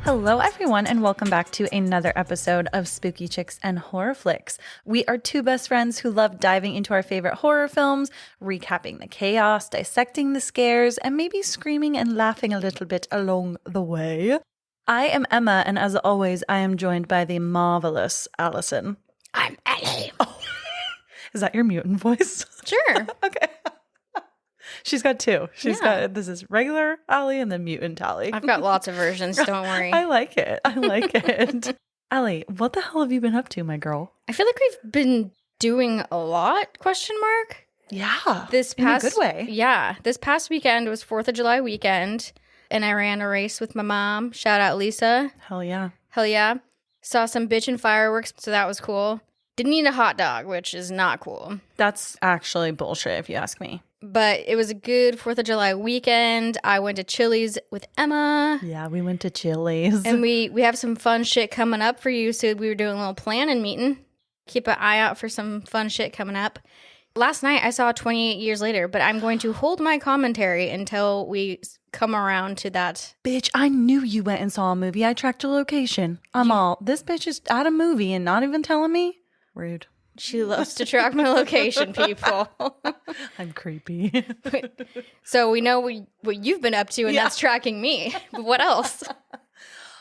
Hello, everyone, and welcome back to another episode of Spooky Chicks and Horror Flicks. We are two best friends who love diving into our favorite horror films, recapping the chaos, dissecting the scares, and maybe screaming and laughing a little bit along the way. I am Emma, and as always, I am joined by the marvelous Allison. I'm Ellie. Oh. Is that your mutant voice? Sure. Okay. She's got two. This is regular Allie and then mutant Allie. I've got lots of versions, don't worry. I like it. Allie, what the hell have you been up to, my girl? I feel like we've been doing a lot, ? Yeah. This past, in a good way. Yeah. This past weekend was 4th of July weekend, and I ran a race with my mom. Shout out Lisa. Hell yeah. Hell yeah. Saw some bitchin' fireworks, so that was cool. Didn't eat a hot dog, which is not cool. That's actually bullshit if you ask me. But it was a good 4th of July weekend. I went to Chili's with Emma. Yeah, we went to Chili's. And we have some fun shit coming up for you. So we were doing a little planning meeting. Keep an eye out for some fun shit coming up. Last night I saw 28 Years Later, but I'm going to hold my commentary until we come around to that. Bitch, I knew you went and saw a movie. I tracked your location. This bitch is at a movie and not even telling me? Rude. She loves to track my location, people. I'm creepy. So we know what you've been up to, and that's tracking me. But what else?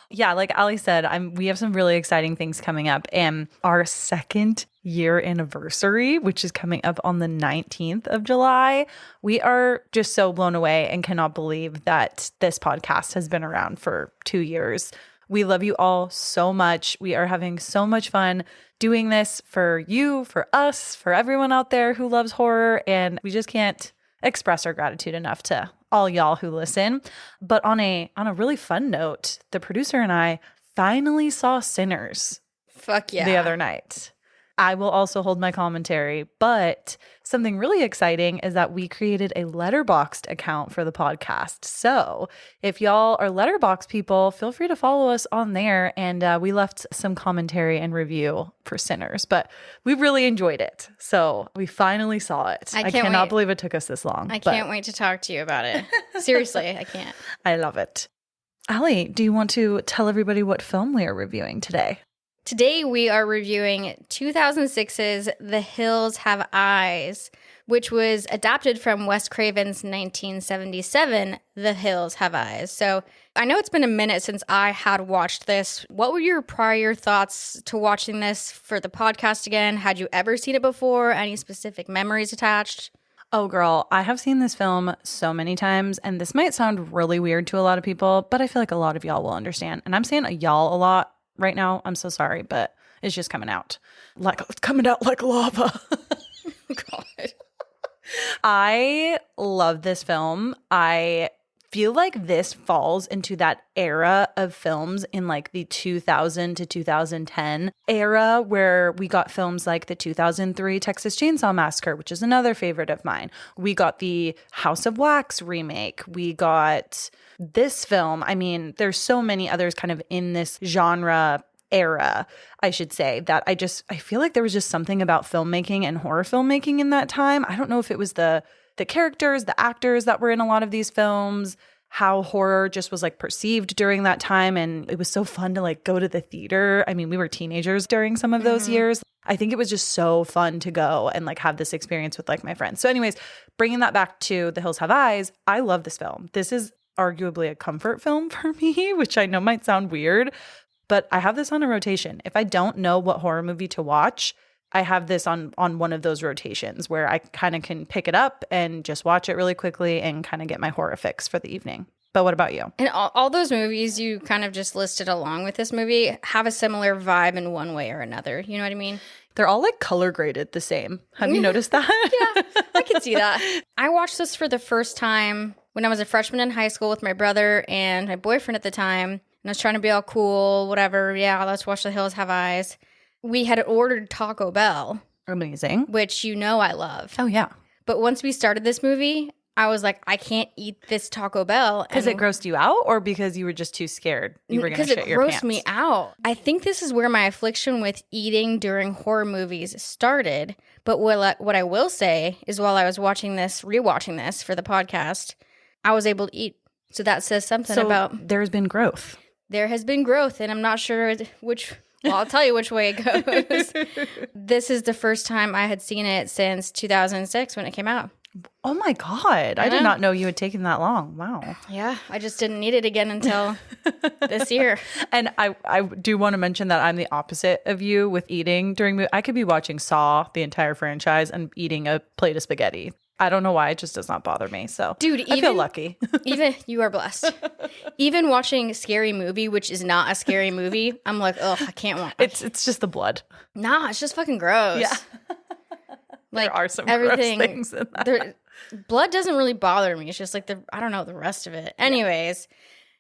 Yeah, like Ali said, we have some really exciting things coming up. And our 2nd year anniversary, which is coming up on the 19th of July, we are just so blown away and cannot believe that this podcast has been around for 2 years. We love you all so much. We are having so much fun doing this for you, for us, for everyone out there who loves horror. And we just can't express our gratitude enough to all y'all who listen. But on a really fun note, the producer and I finally saw Sinners. Fuck yeah. The other night. I will also hold my commentary, but something really exciting is that we created a Letterboxd account for the podcast. So if y'all are Letterboxd people, feel free to follow us on there. And we left some commentary and review for Sinners, but we really enjoyed it. So we finally saw it. I cannot believe it took us this long. I can't wait to talk to you about it. Seriously, I can't. I love it. Allie, do you want to tell everybody what film we are reviewing today? Today we are reviewing 2006's The Hills Have Eyes, which was adapted from Wes Cravens' 1977, The Hills Have Eyes. So I know it's been a minute since I had watched this. What were your prior thoughts to watching this for the podcast again? Had you ever seen it before? Any specific memories attached? Oh, girl, I have seen this film so many times, and this might sound really weird to a lot of people, but I feel like a lot of y'all will understand. And I'm saying y'all a lot right now. I'm so sorry, but it's just coming out. It's coming out like lava. God. I love this film. I feel like this falls into that era of films in like the 2000 to 2010 era where we got films like the 2003 Texas Chainsaw Massacre, which is another favorite of mine. We got the House of Wax remake. We got this film. I mean, there's so many others kind of in this genre era, I should say, that I feel like there was just something about filmmaking and horror filmmaking in that time. I don't know if it was the characters, the actors that were in a lot of these films, how horror just was like perceived during that time. And it was so fun to like go to the theater. I mean, we were teenagers during some of those years. I think it was just so fun to go and like have this experience with like my friends. So anyways, bringing that back to The Hills Have Eyes, I love this film. This is arguably a comfort film for me, which I know might sound weird, but I have this on a rotation. If I don't know what horror movie to watch, I have this on one of those rotations where I kind of can pick it up and just watch it really quickly and kind of get my horror fix for the evening. But what about you? And all those movies you kind of just listed along with this movie have a similar vibe in one way or another. You know what I mean? They're all like color graded the same. Have you noticed that? Yeah, I can see that. I watched this for the first time when I was a freshman in high school with my brother and my boyfriend at the time. And I was trying to be all cool, whatever. Yeah, let's watch The Hills Have Eyes. We had ordered Taco Bell. Amazing. Which you know I love. Oh, yeah. But once we started this movie, I was like, I can't eat this Taco Bell. Because it grossed you out or because you were just too scared you were going to shit your pants? Because it grossed me out. I think this is where my affliction with eating during horror movies started. But what I will say is while I was rewatching this for the podcast, I was able to eat. So that says something about... there's been growth. there has been growth, and I'm not sure well, I'll tell you which way it goes. This is the first time I had seen it since 2006 when it came out. Oh my God. I did not know you had taken that long. Wow. Yeah, I just didn't need it again until this year. And I do want to mention that I'm the opposite of you with eating during I could be watching Saw, the entire franchise, and eating a plate of spaghetti. I don't know why. It just does not bother me. So, dude, I feel lucky. Even you are blessed. Even watching Scary Movie, which is not a scary movie, I'm like, oh, I can't watch. It's just the blood. Nah, it's just fucking gross. Yeah. Like, there are some everything, gross things in that. Blood doesn't really bother me. It's just like I don't know, the rest of it. Anyways,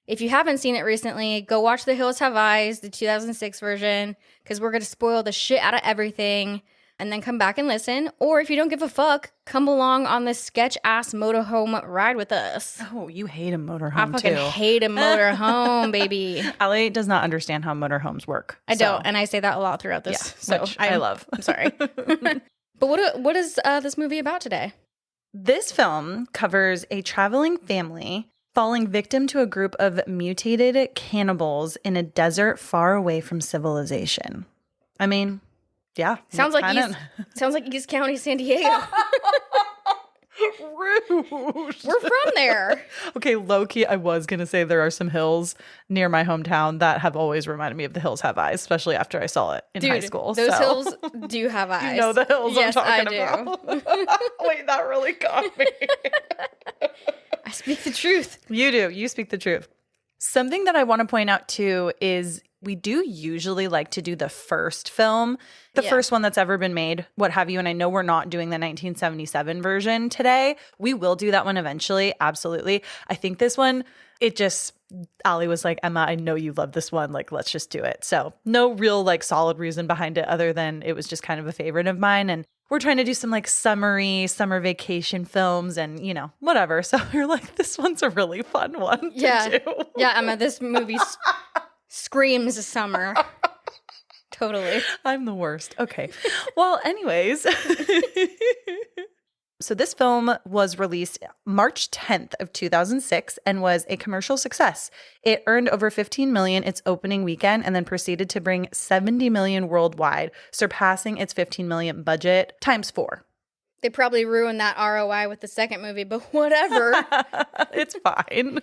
if you haven't seen it recently, go watch The Hills Have Eyes, the 2006 version, because we're going to spoil the shit out of everything, and then come back and listen. Or if you don't give a fuck, come along on this sketch-ass motorhome ride with us. Oh, you hate a motorhome, I fucking hate a motorhome, baby. Allie does not understand how motorhomes work. I don't, and I say that a lot throughout this. Yeah, which I love. I'm sorry. But what is this movie about today? This film covers a traveling family falling victim to a group of mutated cannibals in a desert far away from civilization. I mean, yeah. Sounds like East County, San Diego. Rude. We're from there. Okay, low-key, I was going to say there are some hills near my hometown that have always reminded me of The Hills Have Eyes, especially after I saw it in high school. Those hills do have eyes. You know the hills yes, I'm talking about. Wait, that really got me. I speak the truth. You do. You speak the truth. Something that I want to point out too is we do usually like to do the first film, the first one that's ever been made, what have you. And I know we're not doing the 1977 version today. We will do that one eventually. Absolutely. I think this one, Allie was like, Emma, I know you love this one. Like, let's just do it. So no real like solid reason behind it other than it was just kind of a favorite of mine. And we're trying to do some like summer vacation films and, whatever. So we're like, this one's a really fun one to do. Yeah, Emma, this movie screams summer. Totally. I'm the worst. Okay. Well, anyways. So this film was released March 10th of 2006 and was a commercial success. It earned over $15 million its opening weekend and then proceeded to bring $70 million worldwide, surpassing its $15 million budget times 4. They probably ruined that ROI with the second movie, but whatever. It's fine.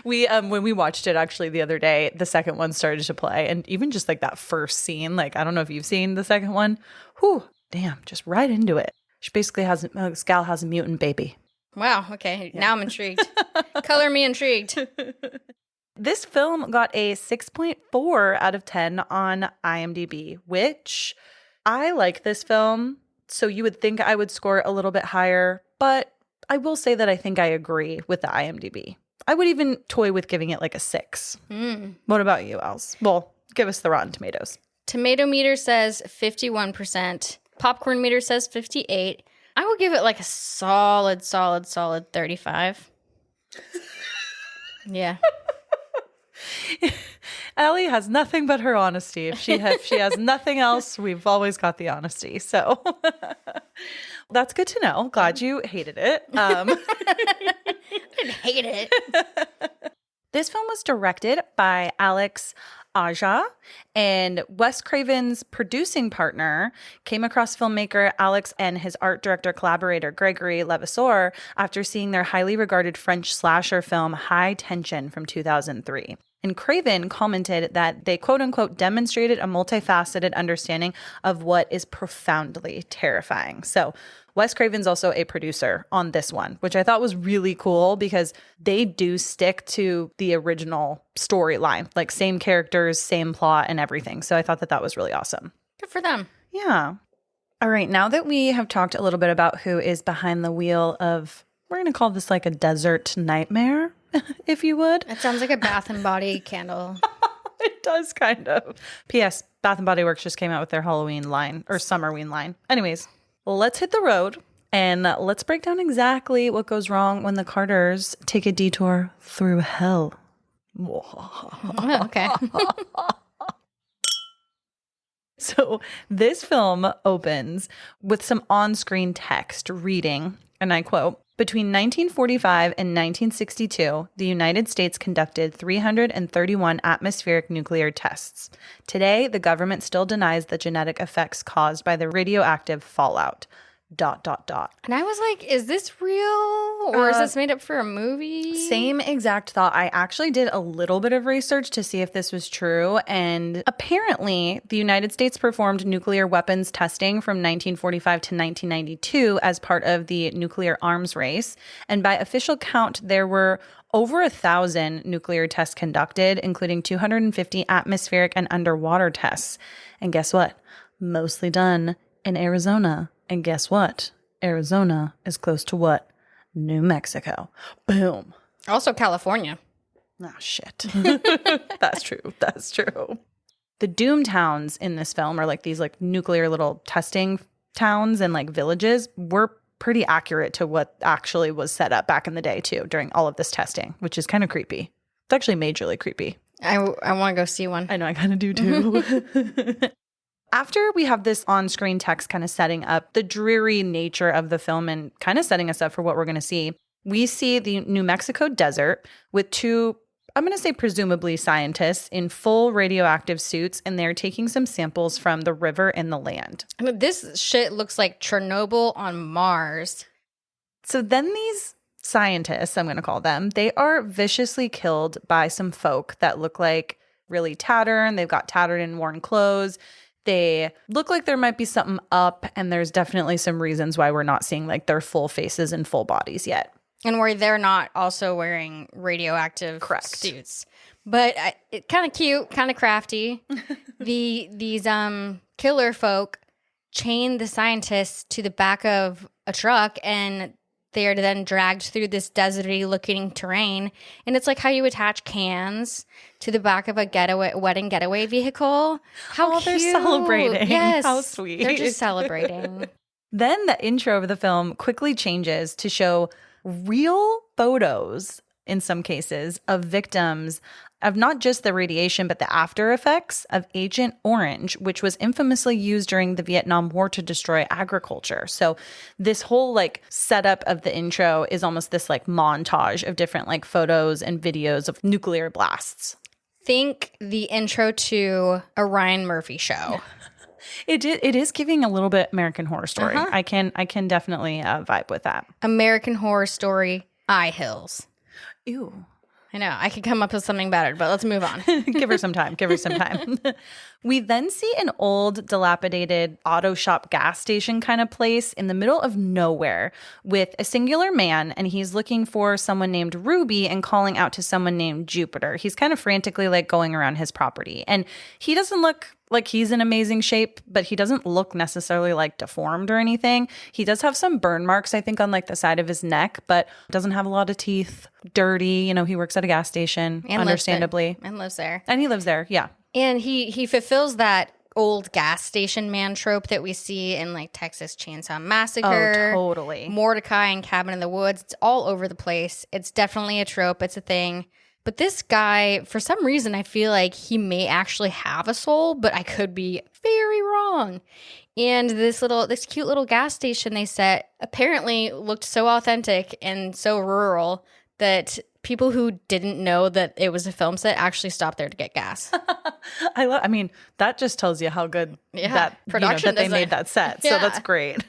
We when we watched it actually the other day, the second one started to play, and even just like that first scene, like I don't know if you've seen the second one. Whew, damn, just right into it. She basically this gal has a mutant baby. Wow. Okay. Yeah. Now I'm intrigued. Color me intrigued. This film got a 6.4 out of 10 on IMDb, which I like this film. So you would think I would score a little bit higher, but I will say that I think I agree with the IMDb. I would even toy with giving it like a 6. What about you, Els? Well, give us the Rotten Tomatoes. Tomato meter says 51%. Popcorn meter says 58. I would give it like a solid 35. Yeah. Allie has nothing but her honesty. If she has nothing else, we've always got the honesty. So that's good to know. Glad you hated it. I didn't hate it. This film was directed by Alex Aja, and Wes Craven's producing partner came across filmmaker Alex and his art director collaborator Gregory Levasseur after seeing their highly regarded French slasher film High Tension from 2003. And Craven commented that they, quote unquote, demonstrated a multifaceted understanding of what is profoundly terrifying. So Wes Craven's also a producer on this one, which I thought was really cool because they do stick to the original storyline, like same characters, same plot and everything. So I thought that was really awesome. Good for them. Yeah. All right. Now that we have talked a little bit about who is behind the wheel of, we're going to call this like a desert nightmare, if you would. It sounds like a Bath and Body candle. It does kind of. P.S. Bath and Body Works just came out with their Halloween line or Summerween line. Anyways, let's hit the road and let's break down exactly what goes wrong when the Carters take a detour through hell. Okay. So this film opens with some on-screen text reading, and I quote, between 1945 and 1962, the United States conducted 331 atmospheric nuclear tests. Today, the government still denies the genetic effects caused by the radioactive fallout. ... And I was like, is this real? Or is this made up for a movie? Same exact thought. I actually did a little bit of research to see if this was true. And apparently, the United States performed nuclear weapons testing from 1945 to 1992 as part of the nuclear arms race. And by official count, there were over 1,000 nuclear tests conducted, including 250 atmospheric and underwater tests. And guess what? Mostly done in Arizona. And guess what? Arizona is close to what? New Mexico. Boom. Also California. Oh, shit. That's true. That's true. The doom towns in this film are like these like nuclear little testing towns and like villages were pretty accurate to what actually was set up back in the day too during all of this testing, which is kind of creepy. It's actually majorly creepy. I want to go see one. I know, I kind of do too. After we have this on-screen text kind of setting up the dreary nature of the film and kind of setting us up for what we're going to see, we see the New Mexico desert with two, I'm going to say presumably scientists in full radioactive suits, and they're taking some samples from the river and the land. I mean, this shit looks like Chernobyl on Mars. So then these scientists, I'm going to call them, they are viciously killed by some folk that look like really tattered. They've got tattered and worn clothes. They look like there might be something up, and there's definitely some reasons why we're not seeing like their full faces and full bodies yet. And where they're not also wearing radioactive suits. But kind of cute, kind of crafty. These killer folk chain the scientists to the back of a truck, and they are then dragged through this deserty looking terrain. And it's like how you attach cans to the back of a wedding getaway vehicle. How cute. They're celebrating. Yes. How sweet. They're just celebrating. Then the intro of the film quickly changes to show real photos, in some cases, of victims of not just the radiation, but the after effects of Agent Orange, which was infamously used during the Vietnam War to destroy agriculture. So this whole like setup of the intro is almost this like montage of different like photos and videos of nuclear blasts. Think the intro to a Ryan Murphy show. It is giving a little bit American Horror Story. I can definitely vibe with that. American Horror Story, Eye Hills. Ew. I know. I could come up with something better, but let's move on. Give her some time. Give her some time. We then see an old, dilapidated auto shop gas station kind of place in the middle of nowhere with a singular man, and he's looking for someone named Ruby and calling out to someone named Jupiter. He's kind of frantically like going around his property, and he doesn't look like he's in amazing shape, but he doesn't look necessarily like deformed or anything. He does have some burn marks, I think, on like the side of his neck, but doesn't have a lot of teeth, dirty. You know, he works at a gas station, and understandably. Lives there. And he lives there, yeah. And he fulfills that old gas station man trope that we see in like Texas Chainsaw Massacre. Oh, totally. Mordecai and Cabin in the Woods. It's all over the place. It's definitely a trope. It's a thing. But this guy, for some reason, I feel like he may actually have a soul, but I could be very wrong. And this cute little gas station they set apparently looked so authentic and so rural that people who didn't know that it was a film set actually stopped there to get gas. I mean, that just tells you how good that production that they made that set. So that's great.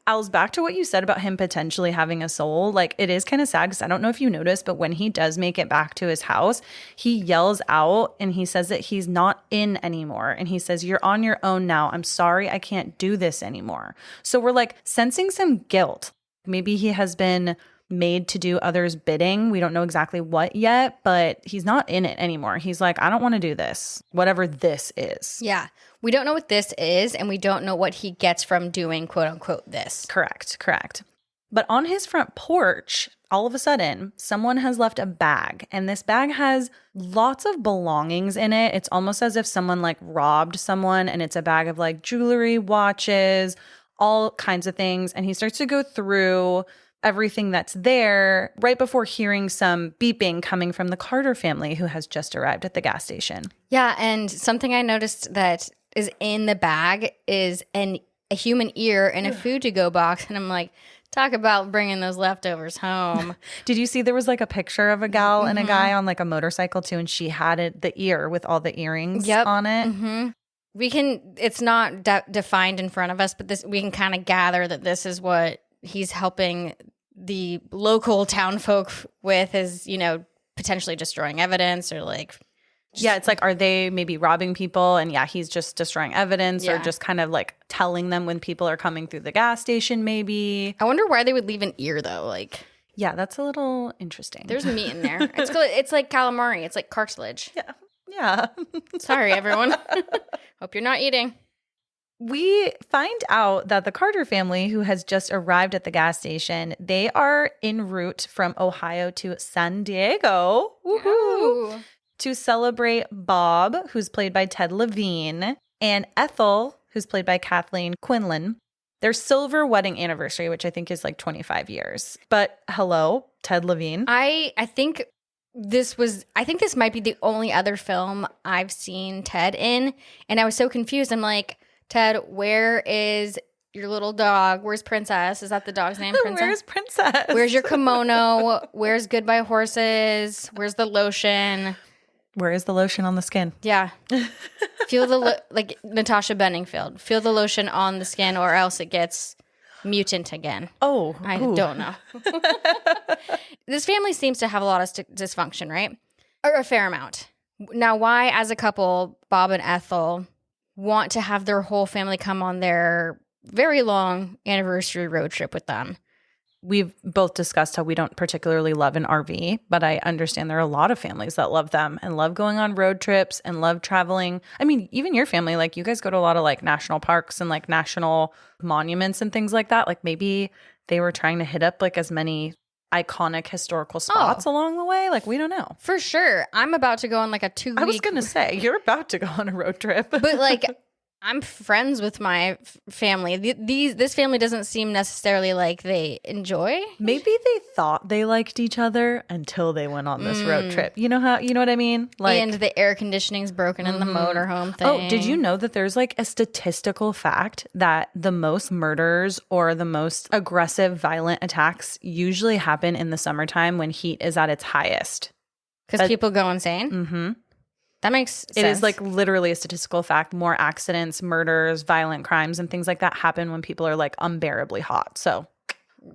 Als, back to what you said about him potentially having a soul. Like, it is kind of sad because I don't know if you noticed, but when he does make it back to his house, he yells out and he says that he's not in anymore. And he says, "You're on your own now. I'm sorry, I can't do this anymore." So we're like sensing some guilt. Maybe he has been made to do others' bidding. We don't know exactly what yet, but he's not in it anymore. He's like, I don't want to do this, whatever this is. Yeah. We don't know what this is, and we don't know what he gets from doing, quote unquote, this. Correct. But on his front porch, all of a sudden, someone has left a bag, and this bag has lots of belongings in it. It's almost as if someone like robbed someone, and it's a bag of like jewelry, watches, all kinds of things. And he starts to go through everything that's there right before hearing some beeping coming from the Carter family who has just arrived at the gas station. Yeah, and something I noticed that is in the bag is a human ear and a food to go box. And I'm like, Talk about bringing those leftovers home. Did you see there was like a picture of a gal and a guy on like a motorcycle too, and she had the ear with all the earrings on it? Mm-hmm. It's not defined in front of us, but we can kind of gather that this is what he's helping the local town folk with, is, potentially destroying evidence or like. Yeah, it's like, are they maybe robbing people? And he's just destroying evidence or just kind of like telling them when people are coming through the gas station, maybe. I wonder why they would leave an ear though. Like, yeah, that's a little interesting. There's meat in there. It's like calamari. It's like cartilage. Yeah. Sorry, everyone. Hope you're not eating. We find out that the Carter family, who has just arrived at the gas station, they are en route from Ohio to San Diego. Woohoo! Ooh. To celebrate Bob, who's played by Ted Levine, and Ethel, who's played by Kathleen Quinlan, their silver wedding anniversary, which I think is like 25 years. But hello, Ted Levine. I think this might be the only other film I've seen Ted in. And I was so confused. I'm like, Ted, where is your little dog? Where's Princess? Is that the dog's name? Princess? Where's Princess? Where's your kimono? Where's Goodbye Horses? Where's the lotion? Where is the lotion on the skin? Yeah. Feel like Natasha Benningfield. Feel the lotion on the skin or else it gets mutant again. Oh. I don't know. This family seems to have a lot of dysfunction, right? Or a fair amount. Now, why, as a couple, Bob and Ethel want to have their whole family come on their very long anniversary road trip with them? We've both discussed how we don't particularly love an RV, but I understand there are a lot of families that love them and love going on road trips and love traveling. I mean, even your family, like you guys go to a lot of like national parks and like national monuments and things like that. Like maybe they were trying to hit up like as many iconic historical spots along the way. Like, we don't know. For sure. I'm about to go on like a 2 week. I was going to say, you're about to go on a road trip. But like, I'm friends with my family. This family doesn't seem necessarily like they enjoy. Maybe they thought they liked each other until they went on this road trip. You know what I mean? Like, and the air conditioning's broken in the motorhome thing. Oh, did you know that there's like a statistical fact that the most murders or the most aggressive, violent attacks usually happen in the summertime when heat is at its highest? Because people go insane? Mm-hmm. That makes sense. It is like literally a statistical fact. More accidents, murders, violent crimes, and things like that happen when people are like unbearably hot. So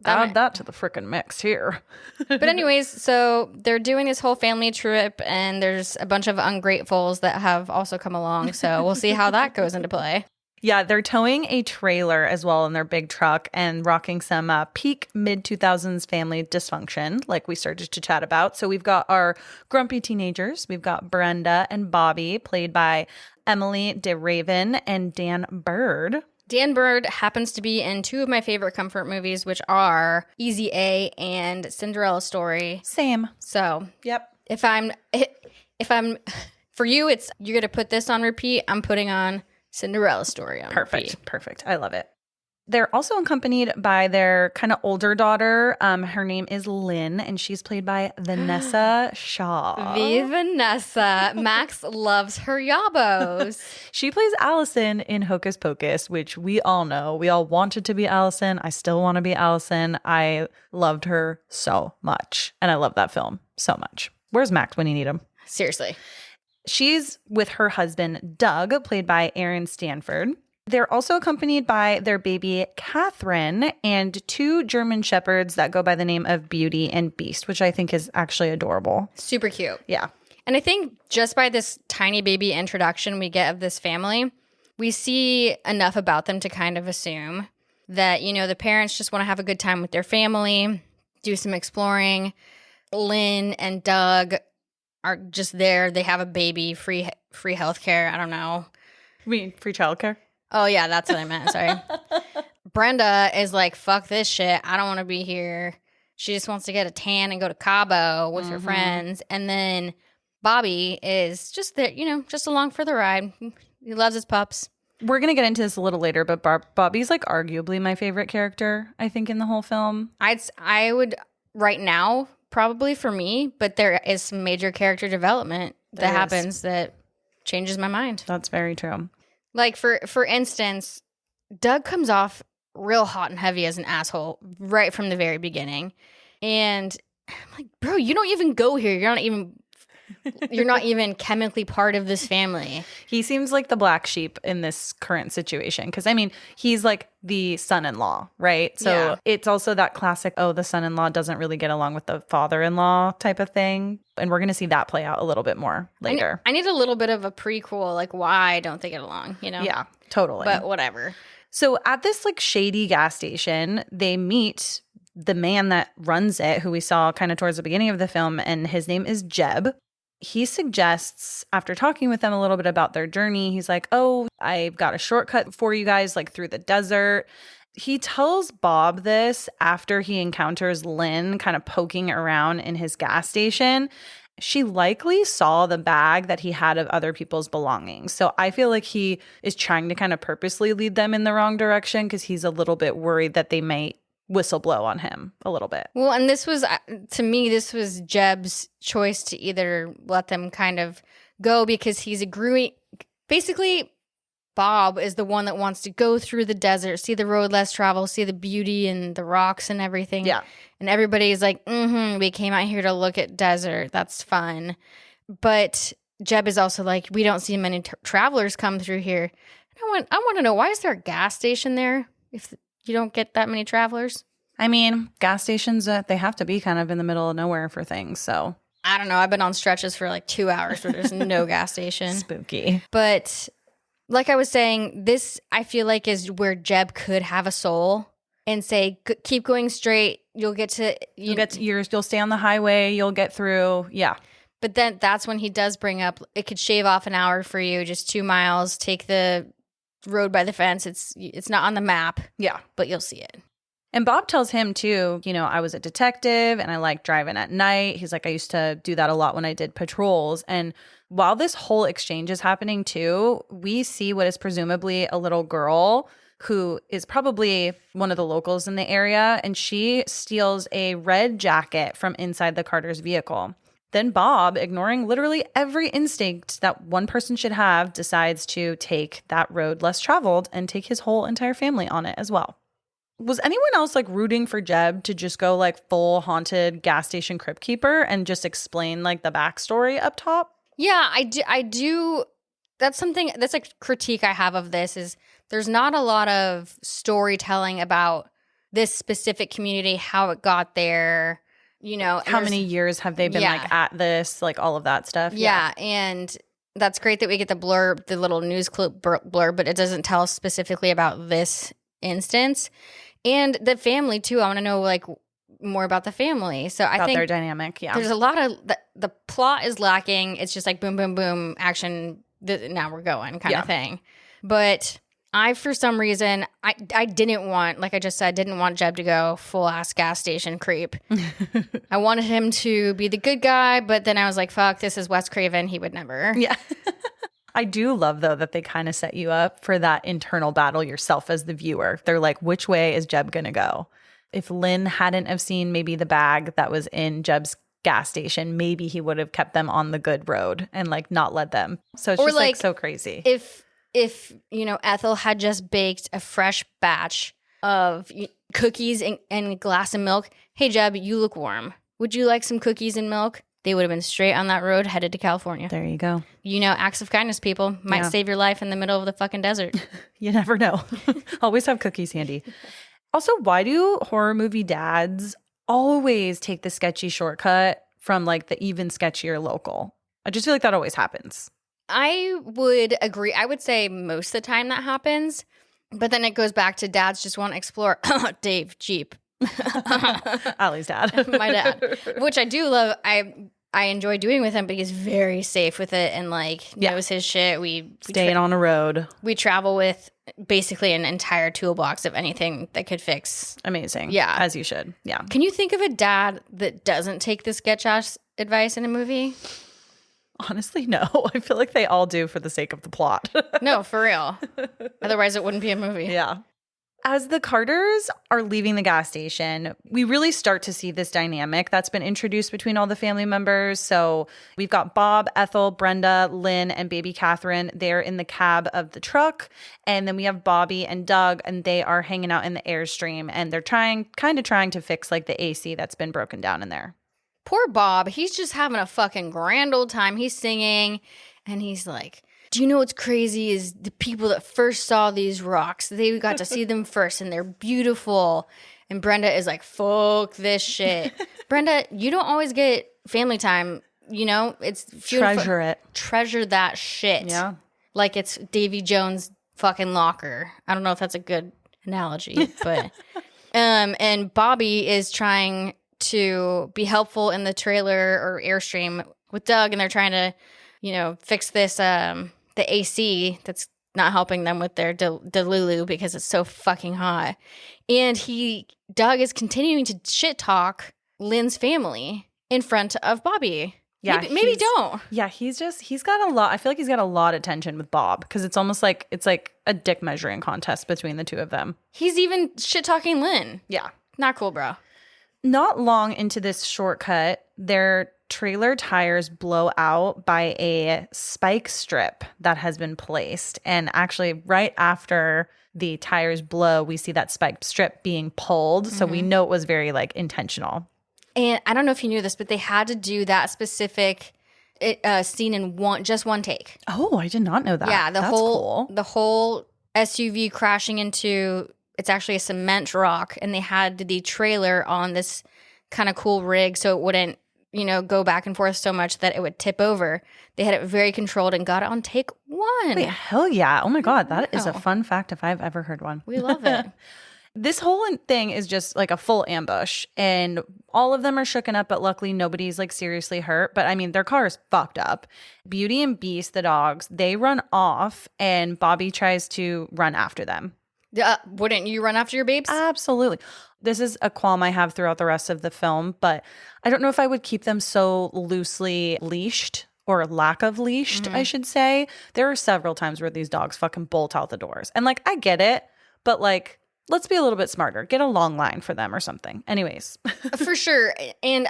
add that to the frickin' mix here. But anyways, so they're doing this whole family trip, and there's a bunch of ungratefuls that have also come along. So we'll see how that goes into play. Yeah, they're towing a trailer as well in their big truck and rocking some peak mid-2000s family dysfunction, like we started to chat about. So we've got our grumpy teenagers. We've got Brenda and Bobby, played by Emily DeRaven and Dan Bird. Dan Bird happens to be in two of my favorite comfort movies, which are Easy A and Cinderella Story. Same. So, yep. If I'm for you, you're going to put this on repeat. I'm putting on Cinderella Story on repeat. Perfect. I love it. They're also accompanied by their kind of older daughter. Her name is Lynn, and she's played by Vanessa Shaw. The Vanessa. Max loves her yabos. She plays Allison in Hocus Pocus, which we all know. We all wanted to be Allison. I still want to be Allison. I loved her so much, and I love that film so much. Where's Max when you need him? Seriously. She's with her husband, Doug, played by Aaron Stanford. They're also accompanied by their baby, Catherine, and two German shepherds that go by the name of Beauty and Beast, which I think is actually adorable. Super cute. Yeah. And I think just by this tiny baby introduction we get of this family, we see enough about them to kind of assume that, the parents just want to have a good time with their family, do some exploring. Lynn and Doug are just there. They have a baby, free healthcare. I don't know. You mean free childcare? Oh, yeah, that's what I meant. Sorry. Brenda is like, fuck this shit. I don't want to be here. She just wants to get a tan and go to Cabo with her friends. And then Bobby is just there, just along for the ride. He loves his pups. We're going to get into this a little later, but Bobby's like arguably my favorite character, I think, in the whole film. I would, right now, probably for me, but there is some major character development that happens that changes my mind. That's very true. Like, for instance, Doug comes off real hot and heavy as an asshole right from the very beginning. And I'm like, bro, you don't even go here. You're not even chemically part of this family. He seems like the black sheep in this current situation. Because, I mean, he's like the son-in-law, right? So it's also that classic, oh, the son-in-law doesn't really get along with the father-in-law type of thing. And we're going to see that play out a little bit more later. I need a little bit of a prequel, like why don't they get along, you know? Yeah, totally. But whatever. So at this like shady gas station, they meet the man that runs it, who we saw kind of towards the beginning of the film, and his name is Jeb. He suggests, after talking with them a little bit about their journey, he's like, oh, I've got a shortcut for you guys, like through the desert. He tells Bob this after he encounters Lynn kind of poking around in his gas station. She likely saw the bag that he had of other people's belongings. So I feel like he is trying to kind of purposely lead them in the wrong direction because he's a little bit worried that they might whistleblow on him a little bit. Well, and this was, to me, this was Jeb's choice to either let them kind of go because he's agreeing. Basically, Bob is the one that wants to go through the desert, see the road less traveled, see the beauty and the rocks and everything. Yeah. And everybody's like, we came out here to look at desert. That's fun. But Jeb is also like, we don't see many travelers come through here. I want to know, why is there a gas station there if you don't get that many travelers? I mean, gas stations, they have to be kind of in the middle of nowhere for things, so. I don't know. I've been on stretches for like 2 hours where there's no gas station. Spooky. But like I was saying, this I feel like is where Jeb could have a soul and say, keep going straight. You'll get to... You'll stay on the highway. You'll get through. Yeah. But then that's when he does bring up, it could shave off an hour for you, just 2 miles, take the road by the fence. It's not on the map. Yeah. But you'll see it. And Bob tells him too, I was a detective and I like driving at night. He's like, I used to do that a lot when I did patrols. And while this whole exchange is happening too, we see what is presumably a little girl who is probably one of the locals in the area. And she steals a red jacket from inside the Carter's vehicle. Then Bob, ignoring literally every instinct that one person should have, decides to take that road less traveled and take his whole entire family on it as well. Was anyone else like rooting for Jeb to just go like full haunted gas station crypt keeper and just explain like the backstory up top? Yeah, I do. That's a critique I have of this is there's not a lot of storytelling about this specific community, how it got there, How many years have they been like at this, like all of that stuff? Yeah, and that's great that we get the blurb, the little news clip blurb, but it doesn't tell us specifically about this instance. And the family too. I want to know like more about the family. So I think their dynamic. Yeah, there's a lot of the plot is lacking. It's just like boom, boom, boom, action. Now we're going kind of thing. But I, for some reason, I didn't want, like I just said, didn't want Jeb to go full ass gas station creep. I wanted him to be the good guy, but then I was like, fuck, this is Wes Craven. He would never. Yeah. I do love, though, that they kind of set you up for that internal battle yourself as the viewer. They're like, which way is Jeb going to go? If Lynn hadn't have seen maybe the bag that was in Jeb's gas station, maybe he would have kept them on the good road and like not led them. So it's just like so crazy. If Ethel had just baked a fresh batch of cookies and a glass of milk, hey, Jeb, you look warm. Would you like some cookies and milk? They would have been straight on that road headed to California. There you go. Acts of kindness, people, might save your life in the middle of the fucking desert. You never know. Always have cookies handy. Also, why do horror movie dads always take the sketchy shortcut from like the even sketchier local? I just feel like that always happens. I would agree. I would say most of the time that happens. But then it goes back to dads just want to explore. Dave, Jeep. Allie's dad. My dad, which I do love. I enjoy doing with him, but he's very safe with it and like knows his shit. We staying on a road. We travel with basically an entire toolbox of anything that could fix. Amazing. Yeah. As you should. Yeah. Can you think of a dad that doesn't take the sketch ass advice in a movie? Honestly, no. I feel like they all do for the sake of the plot. No, for real. Otherwise, it wouldn't be a movie. Yeah. As the Carters are leaving the gas station, we really start to see this dynamic that's been introduced between all the family members. So we've got Bob, Ethel, Brenda, Lynn, and baby Catherine. They're in the cab of the truck. And then we have Bobby and Doug, and they are hanging out in the Airstream. And they're trying to fix like the AC that's been broken down in there. Poor Bob. He's just having a fucking grand old time. He's singing, and he's like, do you know what's crazy is the people that first saw these rocks, they got to see them first, and they're beautiful. And Brenda is like, fuck this shit. Brenda, you don't always get family time, you know? It's treasure it. Treasure that shit. Yeah. Like it's Davy Jones' fucking locker. I don't know if that's a good analogy, but and Bobby is trying to be helpful in the trailer or Airstream with Doug, and they're trying to, you know, fix this the AC that's not helping them with their Delulu because it's so fucking hot. And Doug is continuing to shit talk Lynn's family in front of Bobby. Yeah, maybe don't. Yeah, he's got a lot. I feel like he's got a lot of tension with Bob because it's almost like it's like a dick measuring contest between the two of them. He's even shit talking Lynn. Yeah. Not cool, bro. Not long into this shortcut, their trailer tires blow out by a spike strip that has been placed. And actually, right after the tires blow, we see that spike strip being pulled. So we know it was very like intentional. And I don't know if you knew this, but they had to do that specific scene in just one take. Oh, I did not know that. Yeah, That's cool. The whole SUV crashing into, it's actually a cement rock, and they had the trailer on this kind of cool rig so it wouldn't, you know, go back and forth so much that it would tip over. They had it very controlled and got it on take one. Wait, hell yeah. Oh my God. That is a fun fact if I've ever heard one. We love it. This whole thing is just like a full ambush, and all of them are shooken up, but luckily nobody's like seriously hurt. But I mean, their car is fucked up. Beauty and Beast, the dogs, they run off, and Bobby tries to run after them. Wouldn't you run after your babes? Absolutely. This is a qualm I have throughout the rest of the film, but I don't know if I would keep them so loosely leashed or lack of leashed, I should say. There are several times where these dogs fucking bolt out the doors. And like, I get it, but like, let's be a little bit smarter. Get a long line for them or something. Anyways. For sure. And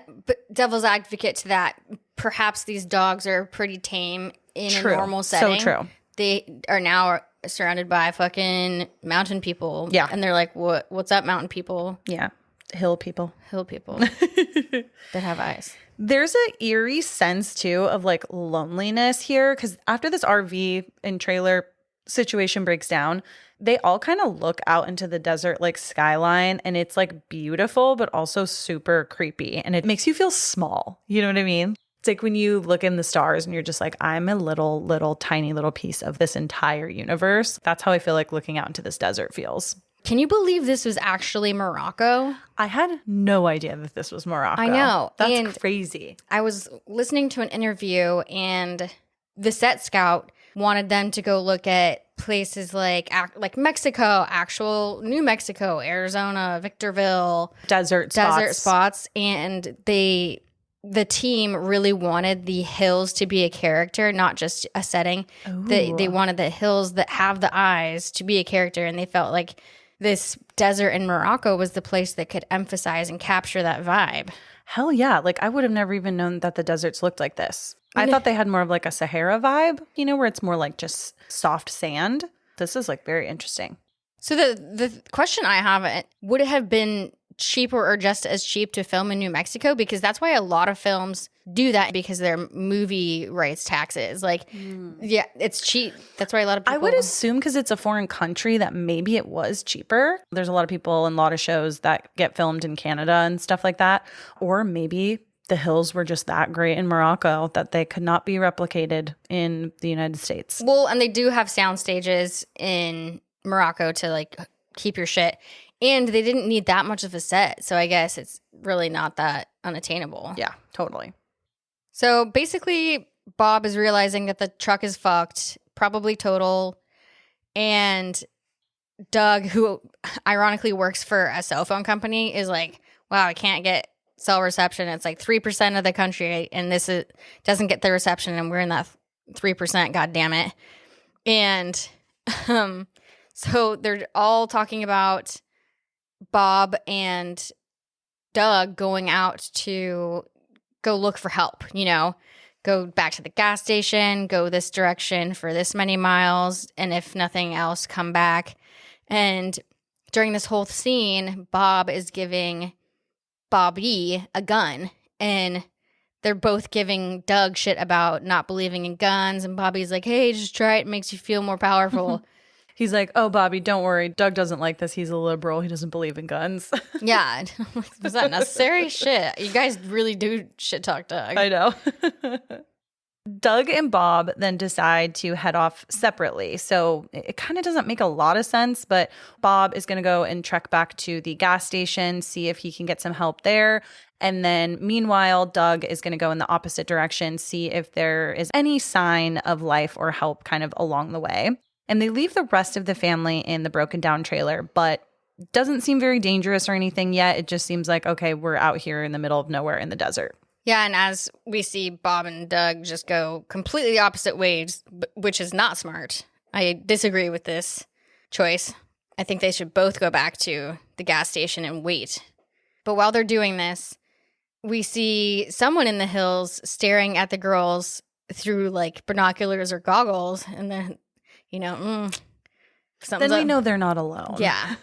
devil's advocate to that, perhaps these dogs are pretty tame in a normal setting. So true. They are now surrounded by fucking mountain people. Yeah. And they're like, what's up, mountain people? Yeah. Hill people. Hill people that have eyes. There's an eerie sense, too, of like loneliness here. Because after this RV and trailer situation breaks down, they all kind of look out into the desert like skyline, and it's like beautiful, but also super creepy. And it makes you feel small. You know what I mean? It's like when you look in the stars and you're just like, I'm a little, tiny little piece of this entire universe. That's how I feel like looking out into this desert feels. Can you believe this was actually Morocco? I had no idea that this was Morocco. I know. That's crazy. I was listening to an interview, and the set scout wanted them to go look at places like Mexico, actual New Mexico, Arizona, Victorville. Desert spots. And the team really wanted the hills to be a character, not just a setting. They wanted the hills that have the eyes to be a character, and they felt like this desert in Morocco was the place that could emphasize and capture that vibe. Hell yeah. Like, I would have never even known that the deserts looked like this. I thought they had more of like a Sahara vibe, you know, where it's more like just soft sand. This is like very interesting. So the question I have, would it have been cheaper or just as cheap to film in New Mexico? Because that's why a lot of films do that, because they're movie rights taxes. Like, yeah, it's cheap. That's why a lot of people... I would assume because it's a foreign country that maybe it was cheaper. There's a lot of people and a lot of shows that get filmed in Canada and stuff like that. Or maybe the hills were just that great in Morocco that they could not be replicated in the United States. Well, and they do have sound stages in Morocco to like keep your shit. And they didn't need that much of a set. So I guess it's really not that unattainable. Yeah, totally. So basically, Bob is realizing that the truck is fucked, probably total. And Doug, who ironically works for a cell phone company, is like, wow, I can't get cell reception. It's like 3% of the country, and this doesn't get the reception, and we're in that 3%, god damn it. And So they're all talking about Bob and Doug going out to go look for help, go back to the gas station, go this direction for this many miles, and if nothing else, come back. And during this whole scene, Bob is giving Bobby a gun, and they're both giving Doug shit about not believing in guns, and Bobby's like, hey, just try it makes you feel more powerful. He's like, oh, Bobby, don't worry. Doug doesn't like this. He's a liberal. He doesn't believe in guns. Yeah. Was that necessary? Shit. You guys really do shit talk Doug. I know. Doug and Bob then decide to head off separately. So it kind of doesn't make a lot of sense, but Bob is going to go and trek back to the gas station, see if he can get some help there. And then meanwhile, Doug is going to go in the opposite direction, see if there is any sign of life or help kind of along the way. And they leave the rest of the family in the broken down trailer, but doesn't seem very dangerous or anything yet. It just seems like, okay, we're out here in the middle of nowhere in the desert. Yeah, and as we see Bob and Doug just go completely opposite ways, which is not smart. I disagree with this choice. I think they should both go back to the gas station and wait. But while they're doing this, we see someone in the hills staring at the girls through like binoculars or goggles, and then then we know they're not alone. Yeah.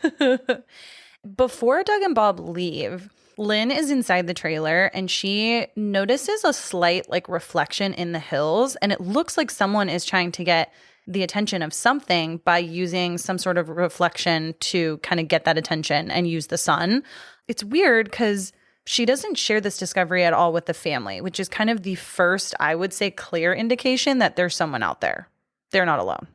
Before Doug and Bob leave, Lynn is inside the trailer and she notices a slight like reflection in the hills, and it looks like someone is trying to get the attention of something by using some sort of reflection to kind of get that attention and use the sun. It's weird because she doesn't share this discovery at all with the family, which is kind of the first, I would say, clear indication that there's someone out there. They're not alone.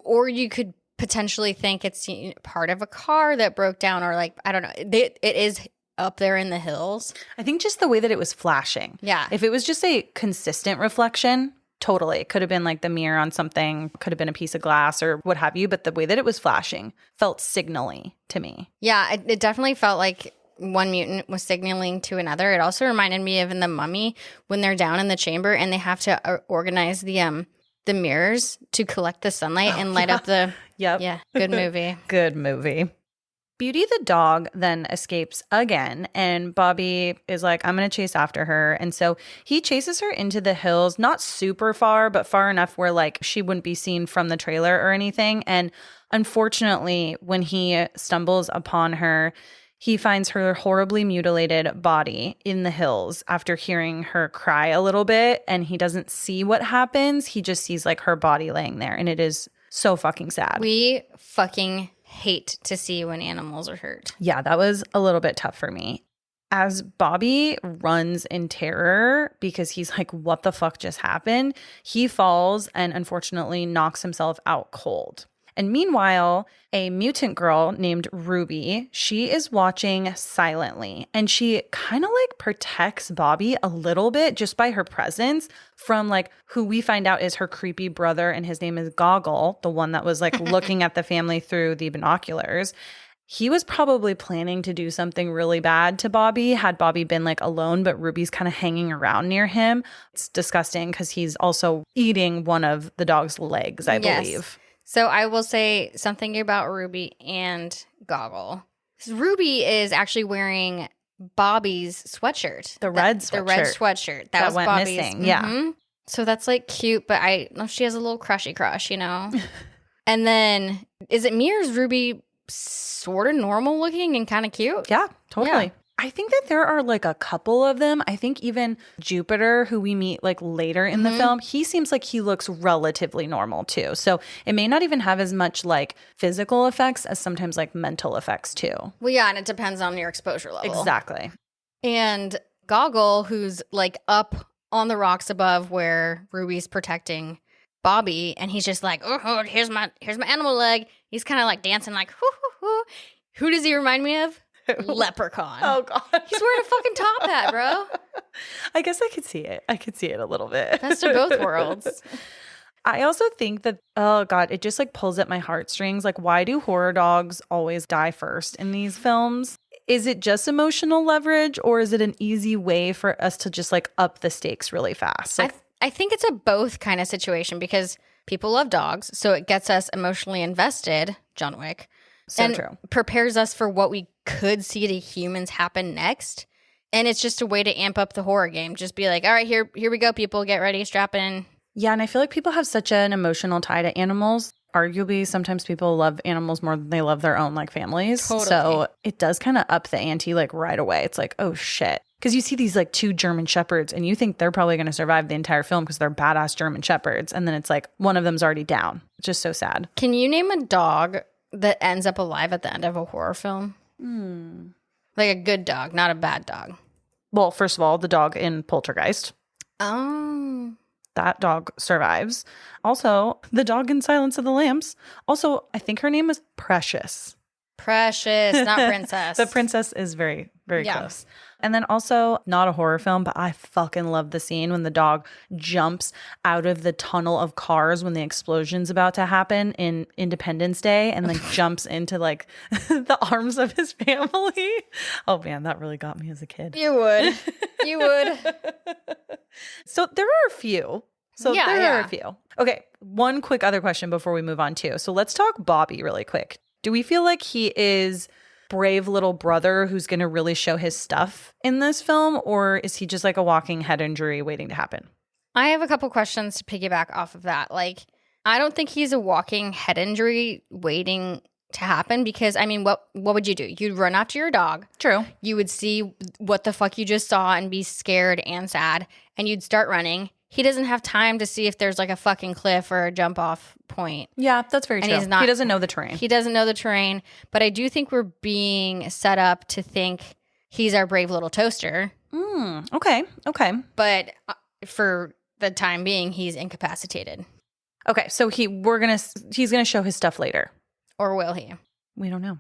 Or you could potentially think it's part of a car that broke down, or like, I don't know. It is up there in the hills. I think just the way that it was flashing. Yeah. If it was just a consistent reflection, totally. It could have been like the mirror on something, could have been a piece of glass or what have you. But the way that it was flashing felt signally to me. Yeah, it definitely felt like one mutant was signaling to another. It also reminded me of in The Mummy when they're down in the chamber and they have to organize the mirrors to collect the sunlight and light up the... Yep. Yeah, good movie. Good movie. Beauty the dog then escapes again, and Bobby is like, I'm going to chase after her. And so he chases her into the hills, not super far, but far enough where like she wouldn't be seen from the trailer or anything. And unfortunately, when he stumbles upon her, he finds her horribly mutilated body in the hills after hearing her cry a little bit, and he doesn't see what happens. He just sees like her body laying there, and it is so fucking sad. We fucking hate to see when animals are hurt. Yeah, that was a little bit tough for me. As Bobby runs in terror because he's like, what the fuck just happened? He falls and unfortunately knocks himself out cold. And meanwhile, a mutant girl named Ruby, she is watching silently, and she kind of like protects Bobby a little bit just by her presence from like who we find out is her creepy brother, and his name is Goggle, the one that was like looking at the family through the binoculars. He was probably planning to do something really bad to Bobby had Bobby been like alone, but Ruby's kind of hanging around near him. It's disgusting because he's also eating one of the dog's legs, I believe. So I will say something about Ruby and Goggle. Ruby is actually wearing Bobby's sweatshirt. The red sweatshirt. The red sweatshirt. That was went Bobby's. missing. Mm-hmm. Yeah. So that's like cute, but I know she has a little crushy crush, And then is it me or is Ruby sort of normal looking and kind of cute? Yeah, totally. Yeah. I think that there are like a couple of them. I think even Jupiter, who we meet like later in the film, he seems like he looks relatively normal too. So it may not even have as much like physical effects as sometimes like mental effects too. Well, yeah, and it depends on your exposure level. Exactly. And Goggle, who's like up on the rocks above where Ruby's protecting Bobby, and he's just like, oh, here's my animal leg. He's kind of like dancing like, hoo, hoo, hoo. Who does he remind me of? Leprechaun. Oh, God. He's wearing a fucking top hat, bro. I guess I could see it. I could see it a little bit. Best of both worlds. I also think that, oh God, it just like pulls at my heartstrings. Like, why do horror dogs always die first in these films? Is it just emotional leverage, or is it an easy way for us to just like up the stakes really fast? Like, I think it's a both kind of situation, because People love dogs, so it gets us emotionally invested, John Wick. So and true. prepares us for what we could see to humans happen next. And it's just a way to amp up the horror game. Just be like, all right, here we go, people. Get ready, strap in. Yeah, and I feel like people have such an emotional tie to animals. Arguably, sometimes people love animals more than they love their own like families. Totally. So it does kind of up the ante like right away. It's like, oh shit. Because you see these like 2 German shepherds and you think they're probably going to survive the entire film because they're badass German shepherds. And then it's like one of them's already down. It's just so sad. Can you name a dog that ends up alive at the end of a horror film? Like a good dog, not a bad dog. Well, first of all, the dog in Poltergeist. Oh. That dog survives. Also, the dog in Silence of the Lambs. Also, I think her name is Precious. Precious, not princess. The princess is very, very close. And then also, not a horror film, but I fucking love the scene when the dog jumps out of the tunnel of cars when the explosion's about to happen in Independence Day and then jumps into like the arms of his family. Oh man, that really got me as a kid. You would. You would. So there are a few. There are Yeah. a few. Okay, one quick other question before we move on too. So let's talk Bobby really quick. Do we feel like he is brave little brother who's going to really show his stuff in this film, or is he just like a walking head injury waiting to happen? I have a couple questions to piggyback off of that. Like, I don't think he's a walking head injury waiting to happen because, I mean, what would you do? You'd run after your dog. True. You would see what the fuck you just saw and be scared and sad, and you'd start running. He doesn't have time to see if there's like a fucking cliff or a jump off point. Yeah, that's very And true. he's not- He doesn't know the terrain. He doesn't know the terrain, but I do think we're being set up to think he's our brave little toaster. Okay. But for the time being, he's incapacitated. Okay, so he's gonna show his stuff later. Or will he? We don't know.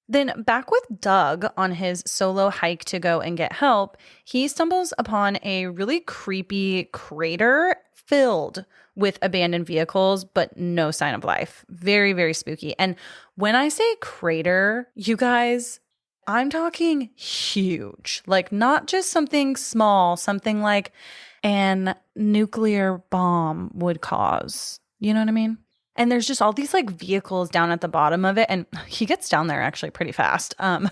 Then back with Doug on his solo hike to go and get help, he stumbles upon a really creepy crater filled with abandoned vehicles, but no sign of life. Very, very spooky. And when I say crater, you guys, I'm talking huge. Like not just something small, something like an nuclear bomb would cause. You know what I mean? And there's just all these like vehicles down at the bottom of it. And he gets down there actually pretty fast. And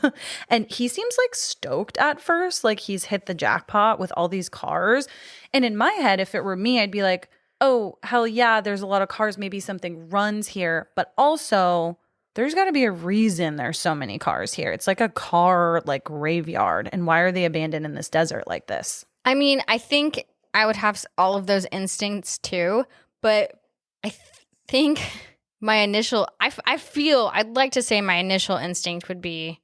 he seems like stoked at first, like he's hit the jackpot with all these cars. And in my head, if it were me, I'd be like, oh, hell yeah, there's a lot of cars. Maybe something runs here. But also, there's got to be a reason there's so many cars here. It's like a car like graveyard. And why are they abandoned in this desert like this? I mean, I think I would have all of those instincts too, but I think my initial, I feel, I'd like to say my initial instinct would be,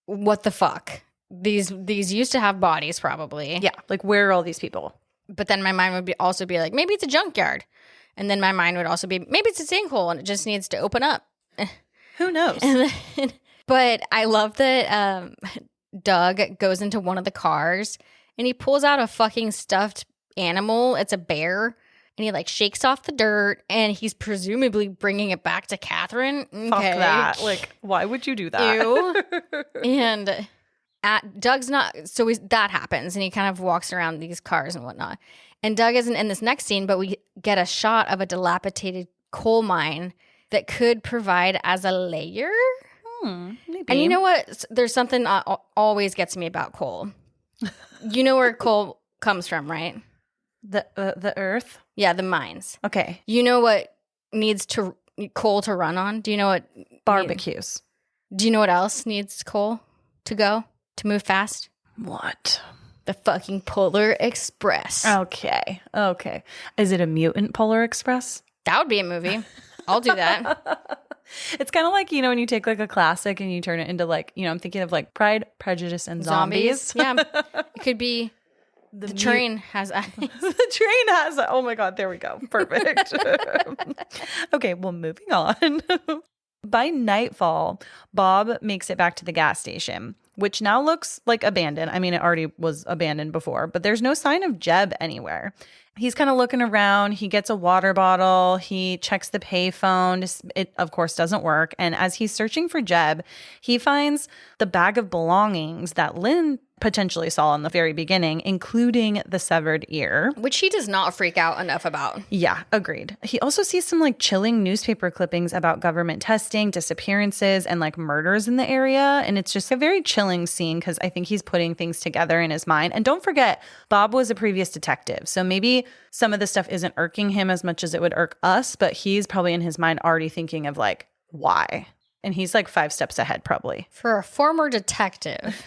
what the fuck? These used to have bodies probably. Yeah, like where are all these people? But then my mind would also be like, maybe it's a junkyard. And then my mind would also be, maybe it's a sinkhole and it just needs to open up. Who knows? But I love that Doug goes into one of the cars and he pulls out a fucking stuffed animal. It's a bear. And he like shakes off the dirt and he's presumably bringing it back to Catherine. Fuck that. Like, why would you do that? Ew. And Doug's not, so that happens and he kind of walks around these cars and whatnot. And Doug isn't in this next scene, but we get a shot of a dilapidated coal mine that could provide as a layer. Maybe. And you know what? There's something always gets me about coal. You know where coal comes from, right? The earth? Yeah, the mines. Okay. You know what needs coal to run on? Do you know what? Barbecues. Do you know what else needs coal to go to move fast? What? The fucking Polar Express. Okay. Is it a mutant Polar Express? That would be a movie. I'll do that. It's kind of like, you know, when you take like a classic and you turn it into like, you know, I'm thinking of like Pride, Prejudice, and Zombies. Yeah. It could be the train has eyes. The train has, oh my God, there we go. Perfect. Okay, well, moving on. By nightfall, Bob makes it back to the gas station, which now looks like abandoned. I mean, it already was abandoned before, but there's no sign of Jeb anywhere. He's kind of looking around. He gets a water bottle. He checks the payphone. It, of course, doesn't work. And as he's searching for Jeb, he finds the bag of belongings that Lynn potentially saw in the very beginning, including the severed ear. Which he does not freak out enough about. Yeah, agreed. He also sees some like chilling newspaper clippings about government testing, disappearances, and like murders in the area. And it's just a very chilling scene because I think he's putting things together in his mind. And don't forget, Bob was a previous detective. So maybe some of this stuff isn't irking him as much as it would irk us, but he's probably in his mind already thinking of like, why? And he's like 5 steps ahead probably. For a former detective,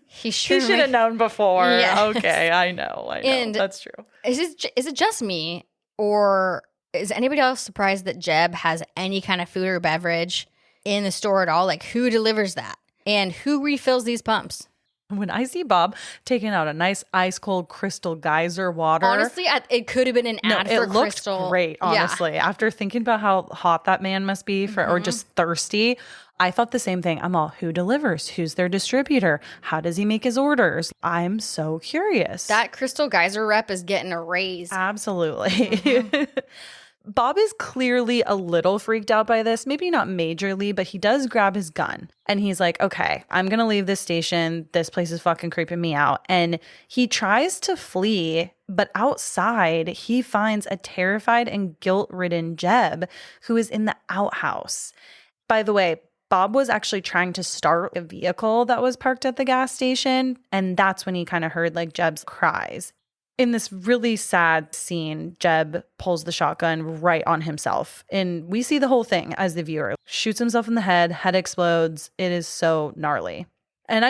he should have known before. Yes. Okay, I know. And that's true. Is it just me, or is anybody else surprised that Jeb has any kind of food or beverage in the store at all? Like, who delivers that? And who refills these pumps? When I see Bob taking out a nice ice cold crystal geyser water. Honestly, it could have been an ad for it looked Crystal. Great, honestly. Yeah. After thinking about how hot that man must be or just thirsty, I thought the same thing. I'm all, who delivers? Who's their distributor? How does he make his orders? I'm so curious. That Crystal Geyser rep is getting a raise. Absolutely. Bob is clearly a little freaked out by this, maybe not majorly, but he does grab his gun and he's like, okay, I'm going to leave this station. This place is fucking creeping me out. And he tries to flee, but outside he finds a terrified and guilt-ridden Jeb who is in the outhouse. By the way, Bob was actually trying to start a vehicle that was parked at the gas station. And that's when he kind of heard like Jeb's cries. In this really sad scene, Jeb pulls the shotgun right on himself. And we see the whole thing as the viewer. Shoots himself in the head explodes. It is so gnarly. And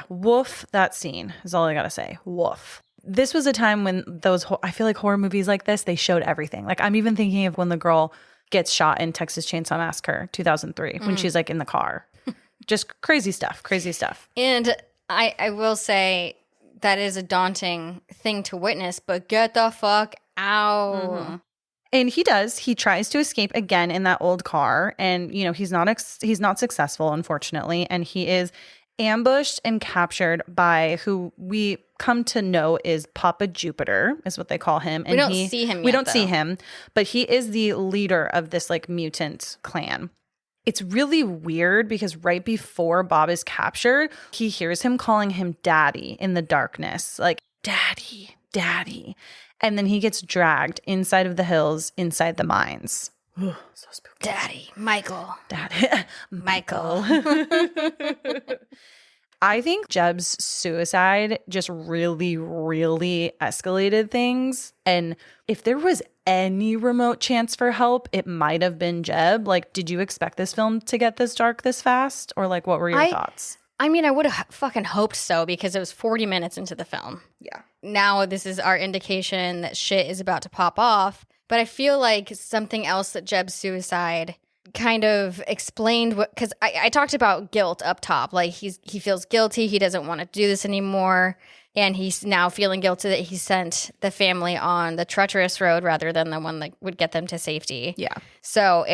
woof, that scene is all I gotta say. Woof. This was a time when I feel like horror movies like this, they showed everything. Like I'm even thinking of when the girl gets shot in Texas Chainsaw Massacre 2003 when she's like in the car. Just crazy stuff. And I will say, that is a daunting thing to witness, but get the fuck out. Mm-hmm. And he does. He tries to escape again in that old car. And, he's not successful, unfortunately. And he is ambushed and captured by who we come to know is Papa Jupiter, is what they call him. And we don't see him yet, We don't see him, but he is the leader of this like mutant clan. It's really weird because right before Bob is captured, he hears him calling him daddy in the darkness, like daddy, daddy. And then he gets dragged inside of the hills, inside the mines. Ugh, so spooky. Daddy, Michael. Daddy, Michael. I think Jeb's suicide just really, really escalated things. And if there was any remote chance for help, it might have been Jeb. Like, did you expect this film to get this dark this fast? Or like, what were your thoughts? I mean, I would have fucking hoped so because it was 40 minutes into the film. Yeah. Now this is our indication that shit is about to pop off. But I feel like something else that Jeb's suicide kind of explained what, because I talked about guilt up top. Like he feels guilty. He doesn't want to do this anymore. And he's now feeling guilty that he sent the family on the treacherous road rather than the one that would get them to safety. Yeah. So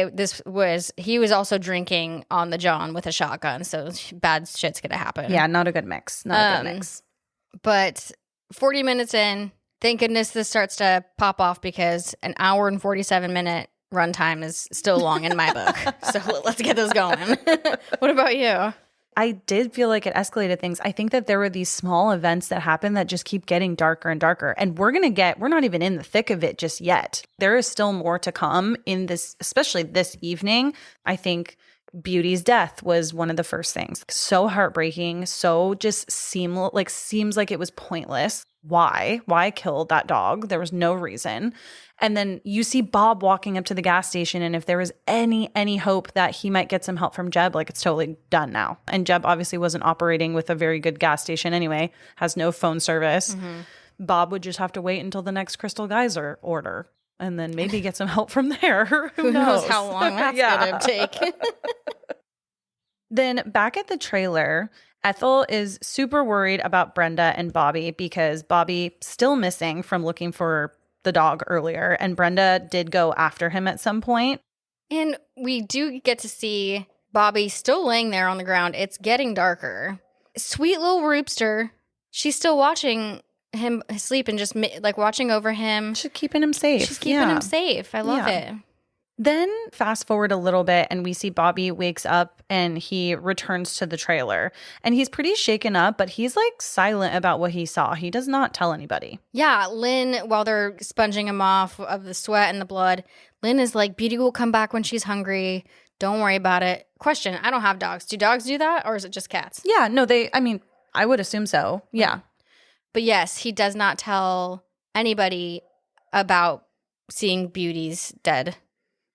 he was also drinking on the John with a shotgun. So bad shit's going to happen. Yeah, not a good mix. Not a good mix. But 40 minutes in, thank goodness this starts to pop off because an hour and 47-minute runtime is still long in my book. So let's get this going. What about you? I did feel like it escalated things. I think that there were these small events that happen that just keep getting darker and darker. And we're not even in the thick of it just yet. There is still more to come in this, especially this evening. I think Beauty's death was one of the first things. So heartbreaking. So just seems like it was pointless. Why? Why kill that dog? There was no reason. And then you see Bob walking up to the gas station, and if there was any hope that he might get some help from Jeb, like it's totally done now. And Jeb obviously wasn't operating with a very good gas station anyway, has no phone service. Mm-hmm. Bob would just have to wait until the next Crystal Geyser order and then maybe get some help from there. Who knows how long that's going to take. Then back at the trailer, Ethel is super worried about Brenda and Bobby because Bobby still missing from looking for the dog earlier, and Brenda did go after him at some point. And we do get to see Bobby still laying there on the ground. It's getting darker. Sweet little Roopster, she's still watching him sleep and just like watching over him. She's keeping him safe. She's keeping him safe. I love it. Then fast forward a little bit and we see Bobby wakes up and he returns to the trailer. And he's pretty shaken up, but he's like silent about what he saw. He does not tell anybody. Yeah, Lynn, while they're sponging him off of the sweat and the blood, Lynn is like, Beauty will come back when she's hungry. Don't worry about it. Question, I don't have dogs. Do dogs do that or is it just cats? Yeah, no, I would assume so. Yeah. But yes, he does not tell anybody about seeing Beauty's dead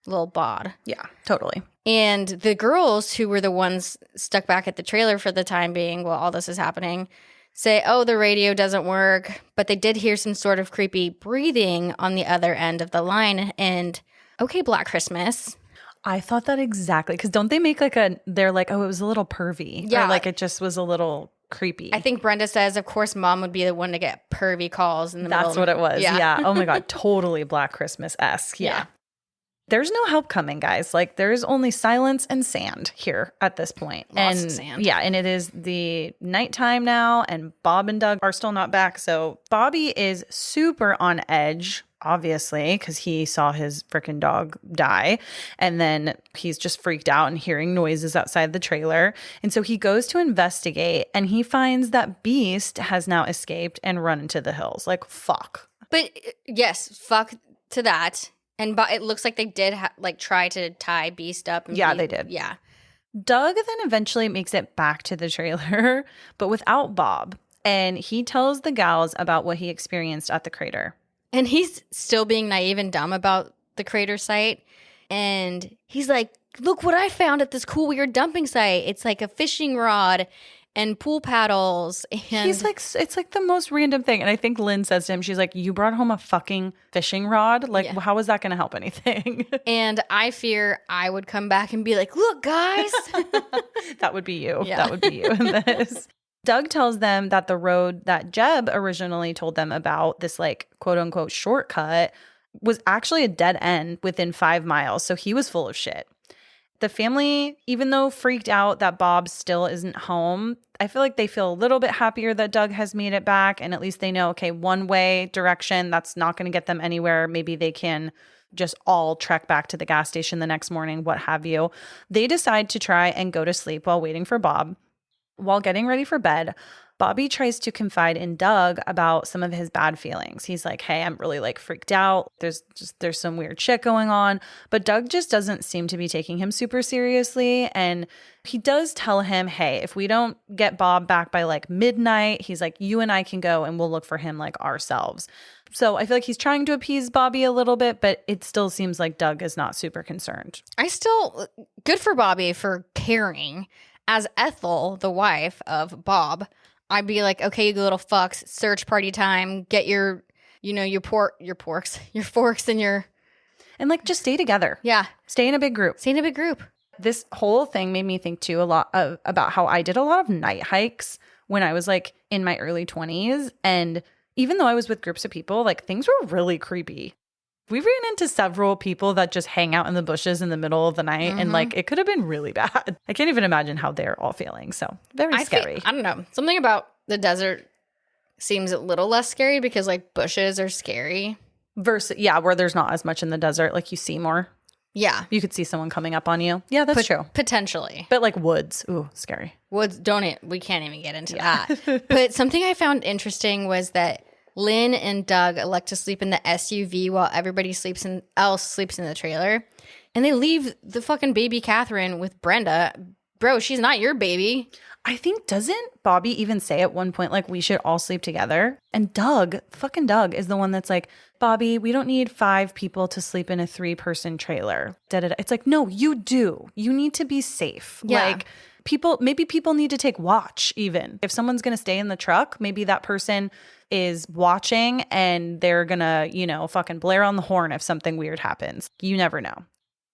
little bod. Yeah, totally. And the girls who were the ones stuck back at the trailer for the time being while all this is happening say, oh, the radio doesn't work. But they did hear some sort of creepy breathing on the other end of the line. And okay, Black Christmas. I thought that exactly. Because don't they make they're like, oh, it was a little pervy. Yeah. Or like it just was a little creepy. I think Brenda says, of course, mom would be the one to get pervy calls in the middle. That's what it was. Yeah. Oh my God. Totally Black Christmas-esque. Yeah. There's no help coming, guys. Like, there's only silence and sand here at this point. Lots of sand. Yeah, and it is the nighttime now, and Bob and Doug are still not back. So Bobby is super on edge, obviously, because he saw his freaking dog die. And then he's just freaked out and hearing noises outside the trailer. And so he goes to investigate, and he finds that Beast has now escaped and run into the hills. Like, fuck. But yes, fuck to that. And it looks like they did try to tie Beast up. And Yeah, they did. Yeah. Doug then eventually makes it back to the trailer, but without Bob. And he tells the gals about what he experienced at the crater. And he's still being naive and dumb about the crater site. And he's like, look what I found at this cool, weird dumping site. It's like a fishing rod and pool paddles. And he's like, it's like the most random thing. And I think Lynn says to him, she's like, you brought home a fucking fishing rod? Like, how is that going to help anything? And I fear I would come back and be like, look, guys. That would be you. Yeah. That would be you in this. Doug tells them that the road that Jeb originally told them about, this like quote unquote shortcut, was actually a dead end within 5 miles. So he was full of shit. The family, even though freaked out that Bob still isn't home, I feel like they feel a little bit happier that Doug has made it back. And at least they know, okay, one way direction, that's not going to get them anywhere. Maybe they can just all trek back to the gas station the next morning, what have you. They decide to try and go to sleep while waiting for Bob. While getting ready for bed, Bobby tries to confide in Doug about some of his bad feelings. He's like, hey, I'm really like freaked out. There's some weird shit going on. But Doug just doesn't seem to be taking him super seriously. And he does tell him, hey, if we don't get Bob back by like midnight, he's like, you and I can go and we'll look for him like ourselves. So I feel like he's trying to appease Bobby a little bit, but it still seems like Doug is not super concerned. Good for Bobby for caring. As Ethel, the wife of Bob, I'd be like, okay, you little fucks, search party time, get your forks and like just stay together. Yeah. Stay in a big group. This whole thing made me think too a lot about how I did a lot of night hikes when I was like in my early 20s. And even though I was with groups of people, like things were really creepy. We ran into several people that just hang out in the bushes in the middle of the night. And like it could have been really bad. I can't even imagine how they're all feeling. So very scary. I don't know. Something about the desert seems a little less scary because like bushes are scary. Versus, yeah, where there's not as much in the desert. Like you see more. Yeah. You could see someone coming up on you. Yeah, that's true. Potentially. But like woods. Ooh, scary. Woods, we can't even get into that. But something I found interesting was that Lynn and Doug elect to sleep in the SUV while everybody else sleeps in the trailer. And they leave the fucking baby Catherine with Brenda. Bro, she's not your baby. I think, doesn't Bobby even say at one point, like, we should all sleep together? And fucking Doug is the one that's like, Bobby, we don't need 5 people to sleep in a 3-person trailer. Da-da-da. It's like, no, you do. You need to be safe. Yeah. Like, maybe people need to take watch even. If someone's going to stay in the truck, maybe that person is watching and they're going to, fucking blare on the horn if something weird happens. You never know.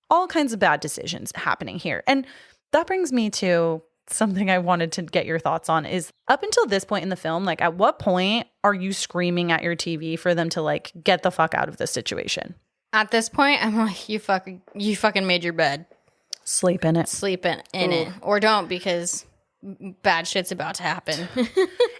All kinds of bad decisions happening here. And that brings me to something I wanted to get your thoughts on is up until this point in the film, like at what point are you screaming at your TV for them to like get the fuck out of this situation? At this point, I'm like, you fucking made your bed. Sleep in it. Sleep in it. Or don't, because bad shit's about to happen.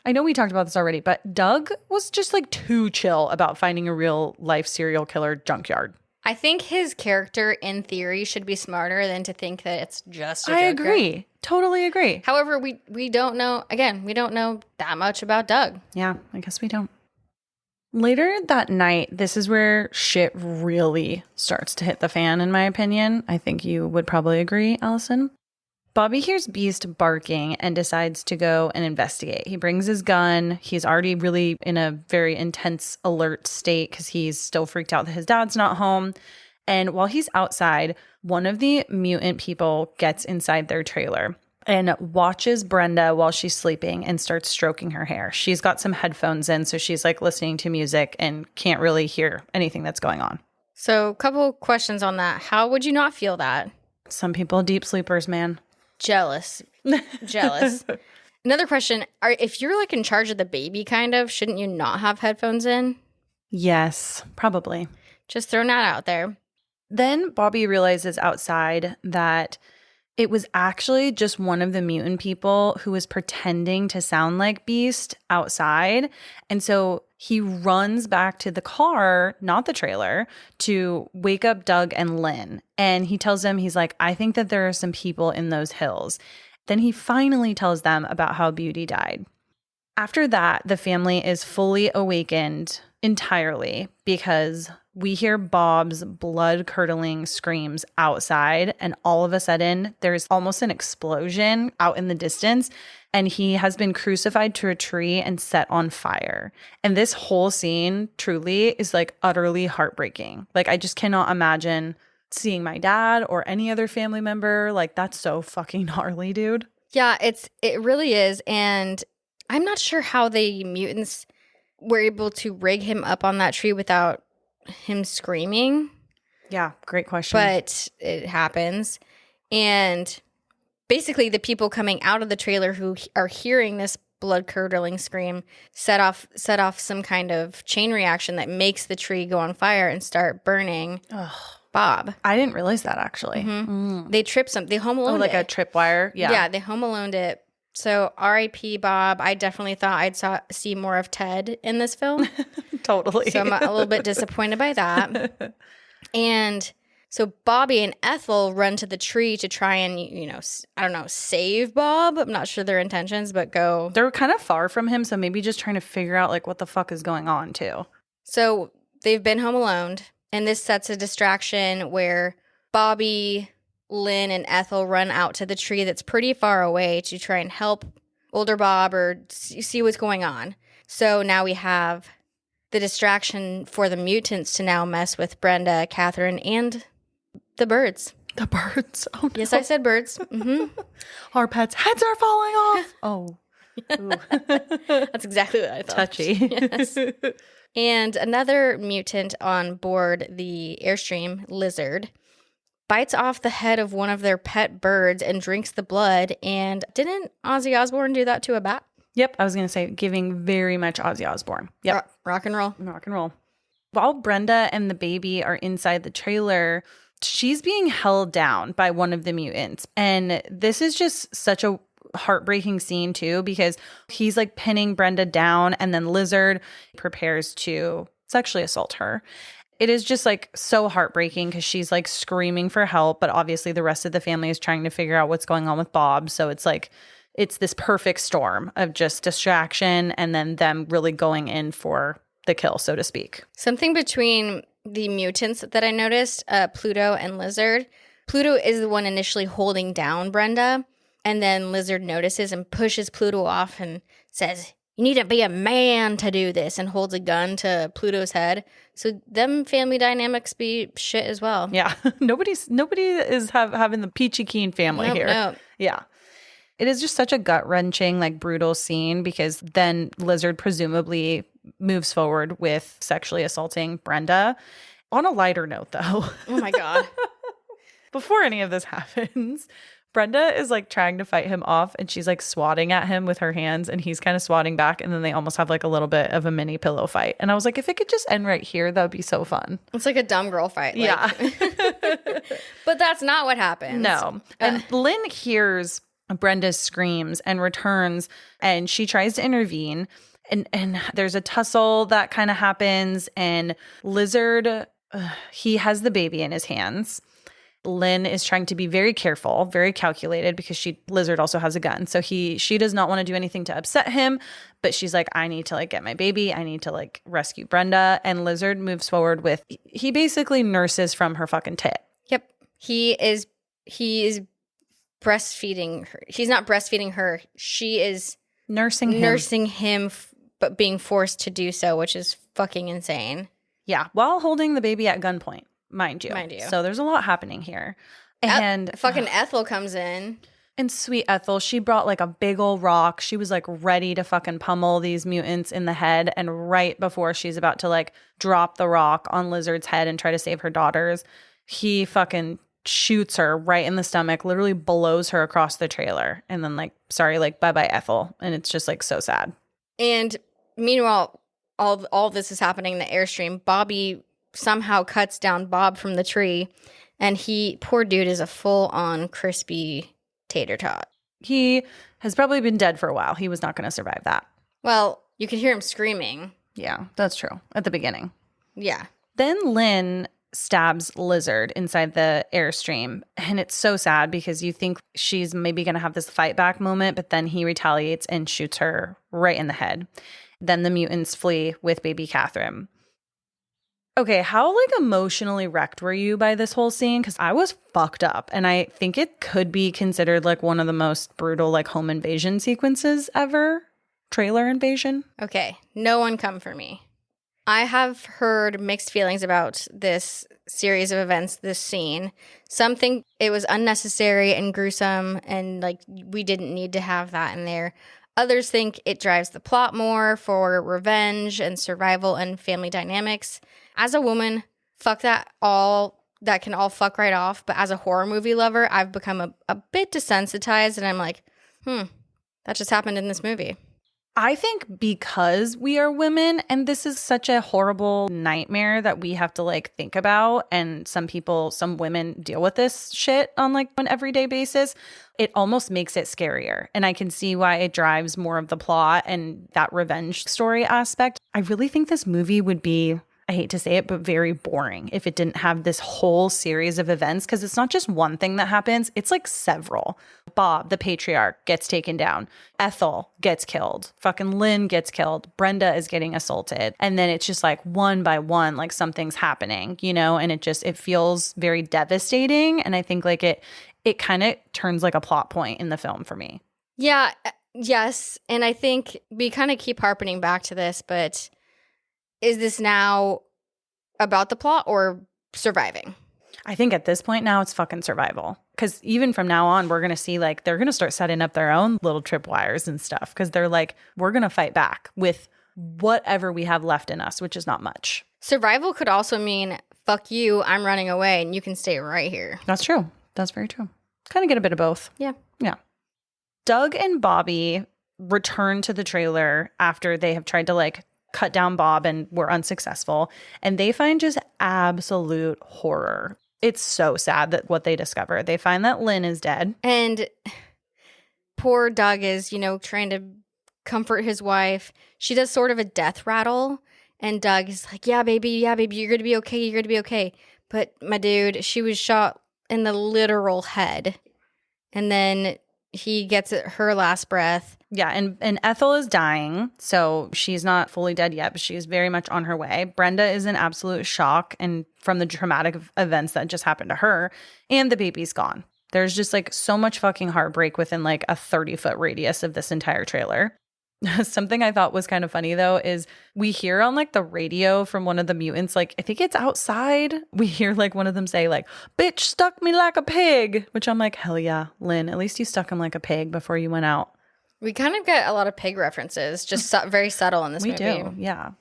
I know we talked about this already, but Doug was just like too chill about finding a real life serial killer junkyard. I think his character, in theory, should be smarter than to think that it's just a joke. I agree. Totally agree. However, we don't know, again, we don't know that much about Doug. Yeah, I guess we don't. Later that night, this is where shit really starts to hit the fan, in my opinion. I think you would probably agree, Allison. Bobby hears Beast barking and decides to go and investigate. He brings his gun. He's already really in a very intense alert state because he's still freaked out that his dad's not home. And while he's outside, one of the mutant people gets inside their trailer and watches Brenda while she's sleeping and starts stroking her hair. She's got some headphones in, so she's like listening to music and can't really hear anything that's going on. So, a couple questions on that. How would you not feel that? Some people deep sleepers, man. Jealous. Another question, if you're like in charge of the baby, kind of, shouldn't you not have headphones in? Yes, probably. Just throwing that out there. Then Bobby realizes outside that it was actually just one of the mutant people who was pretending to sound like Beast outside. And so he runs back to the car, not the trailer, to wake up Doug and Lynn. And he tells them, he's like, I think that there are some people in those hills. Then he finally tells them about how Beauty died. After that, the family is fully awakened entirely because we hear Bob's blood-curdling screams outside, and all of a sudden, there's almost an explosion out in the distance, and he has been crucified to a tree and set on fire. And this whole scene truly is like utterly heartbreaking. Like, I just cannot imagine seeing my dad or any other family member. Like, that's so fucking gnarly, dude. Yeah, it really is. And I'm not sure how the mutants were able to rig him up on that tree without him screaming. Yeah, great question. But it happens. And basically the people coming out of the trailer who are hearing this blood-curdling scream set off some kind of chain reaction that makes the tree go on fire and start burning Bob. I didn't realize that, actually. Mm-hmm. They tripped they home alone like it. A tripwire. Yeah, they home aloned it. So R.I.P. Bob. I definitely thought I'd see more of Ted in this film. Totally. So I'm a little bit disappointed by that. And so Bobby and Ethel run to the tree to try and, I don't know, save Bob. I'm not sure their intentions, but go. They're kind of far from him, so maybe just trying to figure out, like, what the fuck is going on, too. So they've been home alone, and this sets a distraction where Bobby, Lynn, and Ethel run out to the tree that's pretty far away to try and help older Bob or see what's going on. So now we have the distraction for the mutants to now mess with Brenda, Catherine, and the birds. The birds? Oh, no. Yes, I said birds. Mm-hmm. Our pets' heads are falling off. Oh. That's exactly what I thought. Touchy. Yes. And another mutant on board the Airstream, Lizard, bites off the head of one of their pet birds and drinks the blood. And didn't Ozzy Osbourne do that to a bat? Yep, I was going to say, giving very much Ozzy Osbourne. Yep. Rock and roll. Rock and roll. While Brenda and the baby are inside the trailer, she's being held down by one of the mutants. And this is just such a heartbreaking scene, too, because he's like pinning Brenda down, and then Lizard prepares to sexually assault her. It is just like so heartbreaking because she's like screaming for help, but obviously the rest of the family is trying to figure out what's going on with Bob. So it's like, it's this perfect storm of just distraction and then them really going in for the kill, so to speak. Something between the mutants that I noticed, Pluto and Lizard. Pluto is the one initially holding down Brenda, and then Lizard notices and pushes Pluto off and says, "You need to be a man to do this," and holds a gun to Pluto's head. So them family dynamics be shit as well. Yeah. Nobody is having the peachy keen family here. No. Yeah. It is just such a gut-wrenching, like, brutal scene because then Lizard presumably moves forward with sexually assaulting Brenda. On a lighter note, though. Oh, my God. Before any of this happens, Brenda is, like, trying to fight him off, and she's, like, swatting at him with her hands, and he's kind of swatting back, and then they almost have, like, a little bit of a mini pillow fight. And I was like, if it could just end right here, that would be so fun. It's like a dumb girl fight. Like. Yeah. But that's not what happens. No. And Lynn hears Brenda's screams and returns, and she tries to intervene, and there's a tussle that kind of happens, and Lizard He has the baby in his hands. Lynn is trying to be very careful, very calculated because Lizard also has a gun. So she does not want to do anything to upset him, but she's like, I need to like get my baby. I need to like rescue Brenda. And Lizard moves forward with, he basically nurses from her fucking tit. Yep. He is breastfeeding her. He's not breastfeeding her. She is nursing him, but being forced to do so, which is fucking insane. Yeah. While holding the baby at gunpoint. Mind you. So there's a lot happening here. And fucking Ethel comes in. And sweet Ethel, she brought like a big old rock. She was like ready to fucking pummel these mutants in the head. And right before she's about to like drop the rock on Lizard's head and try to save her daughters, he fucking shoots her right in the stomach, literally blows her across the trailer. And then like, sorry, like bye-bye Ethel. And it's just like so sad. And meanwhile, all this is happening in the Airstream. Bobby somehow cuts down Bob from the tree, and poor dude is a full-on crispy tater tot. He has probably been dead for a while. He was not going to survive that. Well, you could hear him screaming. Yeah, that's true. At the beginning. Yeah. Then Lynn stabs Lizard inside the Airstream, and it's so sad because you think she's maybe going to have this fight back moment, but then he retaliates and shoots her right in the head. Then the mutants flee with baby Catherine. Okay, how like emotionally wrecked were you by this whole scene? Because I was fucked up, and I think it could be considered like one of the most brutal like home invasion sequences ever. Trailer invasion. Okay, no one come for me. I have heard mixed feelings about this series of events, this scene. Some think it was unnecessary and gruesome, and like we didn't need to have that in there. Others think it drives the plot more for revenge and survival and family dynamics. As a woman, fuck that all. That can all fuck right off. But as a horror movie lover, I've become a bit desensitized, and I'm like, that just happened in this movie. I think because we are women, and this is such a horrible nightmare that we have to like think about, and some women deal with this shit on like an everyday basis, it almost makes it scarier. And I can see why it drives more of the plot and that revenge story aspect. I really think this movie would be, I hate to say it, but very boring if it didn't have this whole series of events, because it's not just one thing that happens, it's like several. Bob, the patriarch, gets taken down. Ethel gets killed. Fucking Lynn gets killed. Brenda is getting assaulted. And then it's just like one by one, like something's happening, you know, and it feels very devastating. And I think like it kind of turns like a plot point in the film for me. Yeah, yes. And I think we kind of keep harping back to this, but is this now about the plot or surviving? I think at this point now it's fucking survival. Because even from now on, we're going to see like they're going to start setting up their own little tripwires and stuff. Because they're like, we're going to fight back with whatever we have left in us, which is not much. Survival could also mean, fuck you, I'm running away and you can stay right here. That's true. That's very true. Kind of get a bit of both. Yeah. Yeah. Doug and Bobby return to the trailer after they have tried to like cut down Bob and were unsuccessful. And they find just absolute horror. It's so sad that what they discover. They find that Lynn is dead. And poor Doug is, trying to comfort his wife. She does sort of a death rattle. And Doug is like, yeah, baby, you're going to be okay. You're going to be okay. But my dude, she was shot in the literal head. And then he gets her last breath. Yeah, and Ethel is dying, so she's not fully dead yet, but she is very much on her way. Brenda is in absolute shock and from the traumatic events that just happened to her, and the baby's gone. There's just like so much fucking heartbreak within like a 30-foot radius of this entire trailer. Something I thought was kind of funny though is we hear on like the radio from one of the mutants, like I think it's outside, we hear like one of them say like, bitch stuck me like a pig, which I'm like, hell yeah, Lynn, at least you stuck him like a pig before you went out. We kind of get a lot of pig references, just very subtle in this movie. We do, yeah.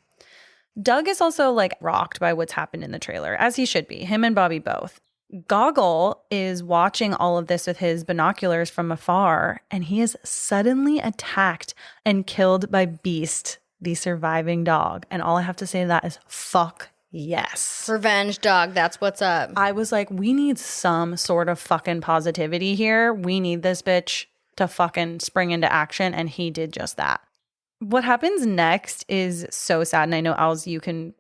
Doug is also like rocked by what's happened in the trailer, as he should be, him and Bobby both. Goggle is watching all of this with his binoculars from afar, and he is suddenly attacked and killed by Beast, the surviving dog. And all I have to say to that is fuck yes. Revenge dog, that's what's up. I was like, we need some sort of fucking positivity here. We need this bitch to fucking spring into action, and he did just that. What happens next is so sad, and I know, Els, you can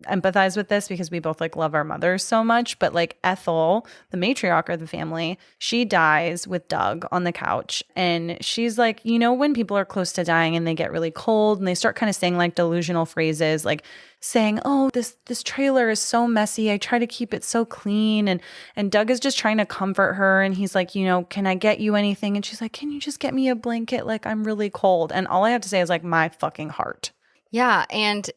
empathize with this because we both like love our mothers so much. But like Ethel, the matriarch of the family, she dies with Doug on the couch. And she's like, you know, when people are close to dying and they get really cold and they start kind of saying like delusional phrases, like saying, oh, this trailer is so messy. I try to keep it so clean. And Doug is just trying to comfort her. And he's like, you know, can I get you anything? And she's like, can you just get me a blanket? Like, I'm really cold. And all I have to say is like, my fucking heart. Yeah. And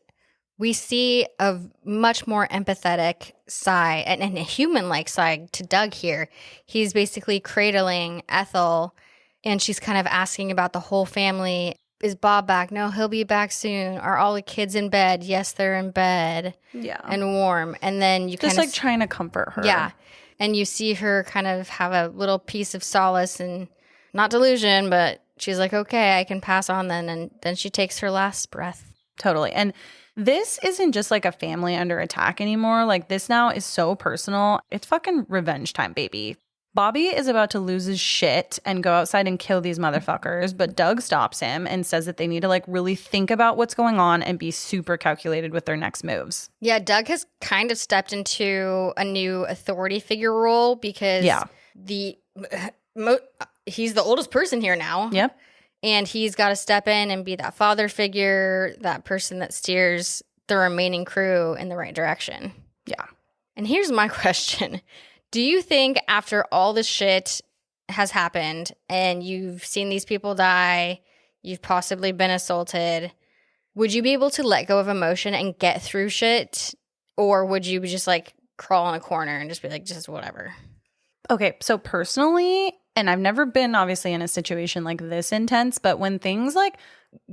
we see a much more empathetic side and a human-like side to Doug here. He's basically cradling Ethel, and she's kind of asking about the whole family. Is Bob back? No, he'll be back soon. Are all the kids in bed? Yes, they're in bed. Yeah. And warm. And then you just kind of like trying to comfort her. Yeah. And you see her kind of have a little piece of solace and not delusion, but she's like, okay, I can pass on then. And then she takes her last breath. Totally. And this isn't just like a family under attack anymore. Like this now is so personal. It's fucking revenge time, baby. Bobby is about to lose his shit and go outside and kill these motherfuckers, but Doug stops him and says that they need to like really think about what's going on and be super calculated with their next moves. Yeah, Doug has kind of stepped into a new authority figure role because he's the oldest person here now. Yep. And he's got to step in and be that father figure, that person that steers the remaining crew in the right direction. Yeah. And here's my question. Do you think after all this shit has happened and you've seen these people die, you've possibly been assaulted, would you be able to let go of emotion and get through shit? Or would you just like crawl in a corner and just be like, just whatever? Okay, so personally, and I've never been obviously in a situation like this intense, but when things like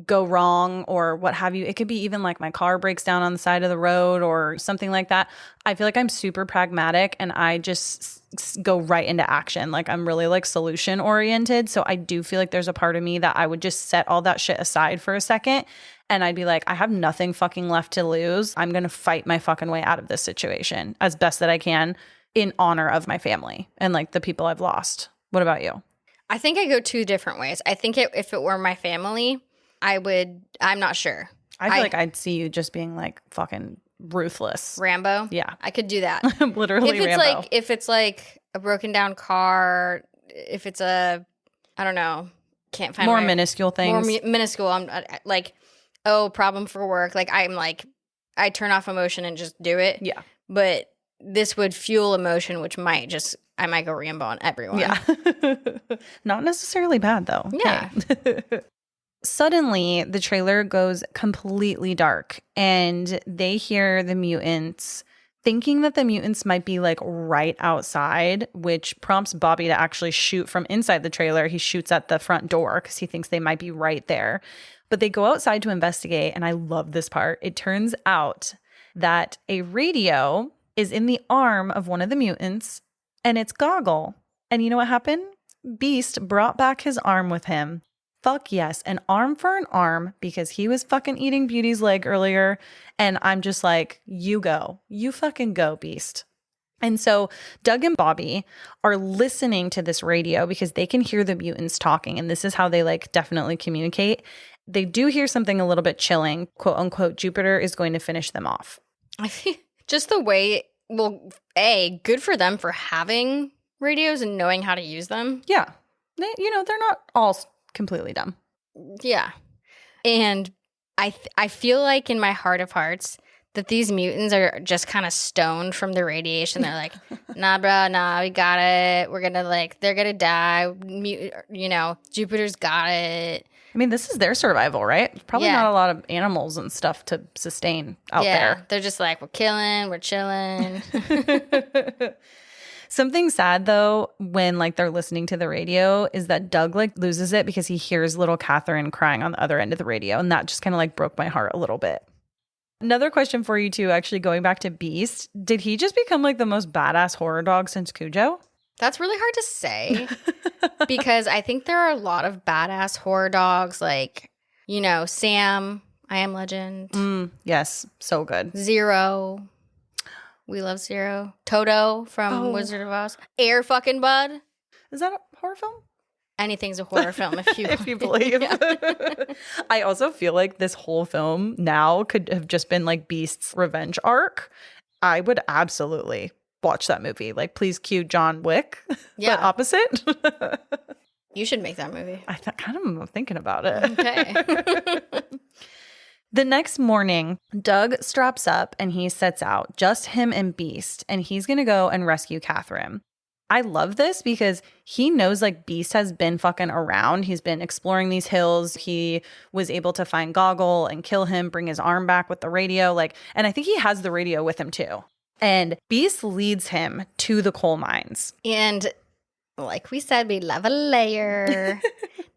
go wrong or what have you, it could be even like my car breaks down on the side of the road or something like that. I feel like I'm super pragmatic and I just go right into action. Like I'm really like solution oriented. So I do feel like there's a part of me that I would just set all that shit aside for a second. And I'd be like, I have nothing fucking left to lose. I'm going to fight my fucking way out of this situation as best that I can in honor of my family and like the people I've lost. What about you? I think I go two different ways. I think if it were my family, I'm not sure. I feel like I'd see you just being like fucking ruthless. Rambo? Yeah. I could do that. Literally Rambo. If it's like a broken down car, if it's a, I don't know, can't find more minuscule things. More minuscule. I'm like, oh, problem for work. Like I turn off emotion and just do it. Yeah. But this would fuel emotion, which I might go Rambo on everyone. Yeah. Not necessarily bad though. Yeah. Hey. Suddenly, the trailer goes completely dark and they hear the mutants, thinking that the mutants might be like right outside, which prompts Bobby to actually shoot from inside the trailer. He shoots at the front door because he thinks they might be right there. But they go outside to investigate, and I love this part. It turns out that a radio is in the arm of one of the mutants, and it's Goggle. And you know what happened? Beast brought back his arm with him. Fuck yes, an arm for an arm, because he was fucking eating Beauty's leg earlier. And I'm just like, you go. You fucking go, Beast. And so Doug and Bobby are listening to this radio because they can hear the mutants talking. And this is how they like definitely communicate. They do hear something a little bit chilling, quote unquote, Jupiter is going to finish them off. I feel just the way, well, good for them for having radios and knowing how to use them. Yeah. They're not all completely dumb. Yeah. And I feel like in my heart of hearts that these mutants are just kind of stoned from the radiation. They're like, nah, bro, nah, we got it. We're going to they're going to die. Jupiter's got it. I mean, this is their survival, right? Probably not a lot of animals and stuff to sustain out there. They're just like, we're killing, we're chilling. Something sad, though, when they're listening to the radio is that Doug loses it because he hears little Catherine crying on the other end of the radio. And that just kind of broke my heart a little bit. Another question for you, too, actually going back to Beast. Did he just become the most badass horror dog since Cujo? That's really hard to say because I think there are a lot of badass horror dogs Sam, I Am Legend. Yes, so good. Zero. We love Zero. Toto from Wizard of Oz. Air fucking Bud. Is that a horror film? anything's a horror film if you, if you believe. I also feel like this whole film now could have just been like Beast's revenge arc. I would absolutely watch that movie. Like, please cue John Wick, but opposite. You should make that movie. I kind of am thinking about it. Okay. The next morning, Doug straps up and he sets out, just him and Beast, and he's going to go and rescue Catherine. I love this because he knows like Beast has been fucking around. He's been exploring these hills. He was able to find Goggle and kill him, bring his arm back with the radio. And I think he has the radio with him too. And Beast leads him to the coal mines. And like we said, we love a lair.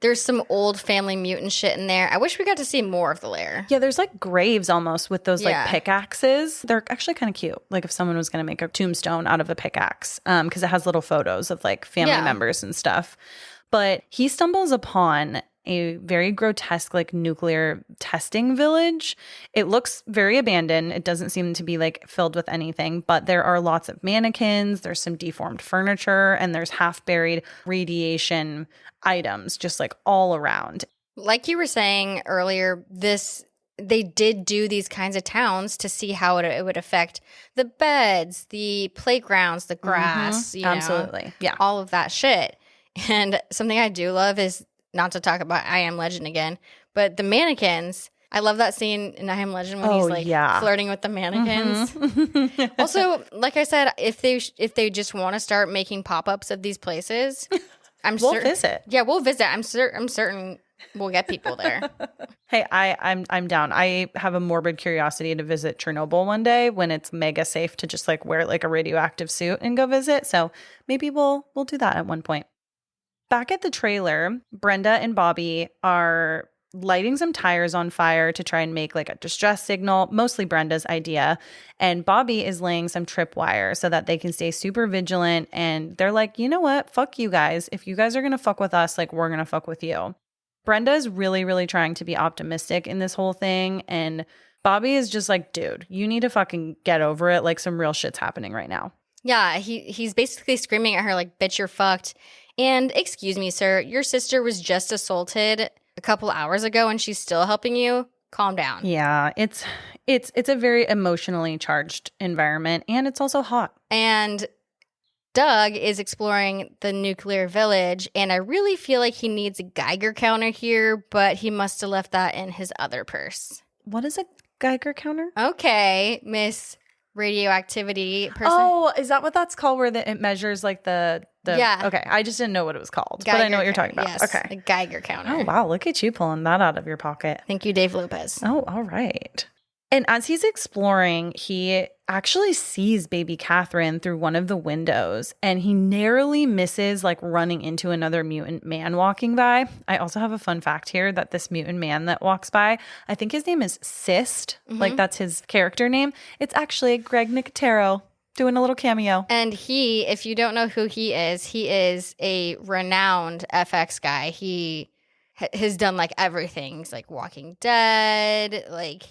There's some old family mutant shit in there. I wish we got to see more of the lair. Yeah, there's like graves almost with those like pickaxes. They're actually kind of cute. Like if someone was going to make a tombstone out of a pickaxe, because it has little photos of like family members and stuff. But he stumbles upon a very grotesque like nuclear testing village. It looks very abandoned. It doesn't seem to be like filled with anything, but there are lots of mannequins, there's some deformed furniture, and there's half-buried radiation items just like all around. Like you were saying earlier, they did do these kinds of towns to see how it would affect the beds, the playgrounds, the grass, you know, absolutely. Yeah. All of that shit. And something I do love is, not to talk about I Am Legend again, but the mannequins. I love that scene in I Am Legend when he's like flirting with the mannequins. Also, like I said, if they just want to start making pop-ups of these places, we'll visit. Yeah, we'll visit. I'm certain we'll get people there. Hey, I'm down. I have a morbid curiosity to visit Chernobyl one day when it's mega safe to just like wear like a radioactive suit and go visit. So maybe we'll do that at one point. Back at the trailer, Brenda and Bobby are lighting some tires on fire to try and make like a distress signal, mostly Brenda's idea. And Bobby is laying some tripwire so that they can stay super vigilant. And they're like, you know what? Fuck you guys. If you guys are going to fuck with us, like we're going to fuck with you. Brenda is really, really trying to be optimistic in this whole thing. And Bobby is just like, dude, you need to fucking get over it. Like some real shit's happening right now. Yeah, he's basically screaming at her like, bitch, you're fucked. And excuse me, sir, your sister was just assaulted a couple hours ago and she's still helping you. Calm down. Yeah, it's a very emotionally charged environment, and it's also hot. And Doug is exploring the nuclear village, and I really feel like he needs a Geiger counter here, but he must have left that in his other purse. What is a Geiger counter? Okay, Miss Radioactivity person. Oh, is that what that's called, where it measures like the yeah. Okay, I just didn't know what it was called, Geiger, but I know what you're talking about. Yes, okay. a Geiger counter. Oh, wow, look at you pulling that out of your pocket. Thank you, Dave Lopez. Oh, all right. And as he's exploring, he actually sees baby Catherine through one of the windows, and he narrowly misses like running into another mutant man walking by. I also have a fun fact here that this mutant man that walks by, I think his name is Cyst. Like that's his character name. It's actually Greg Nicotero doing a little cameo. And he, if you don't know who he is a renowned FX guy. He has done like everything. He's like Walking Dead, like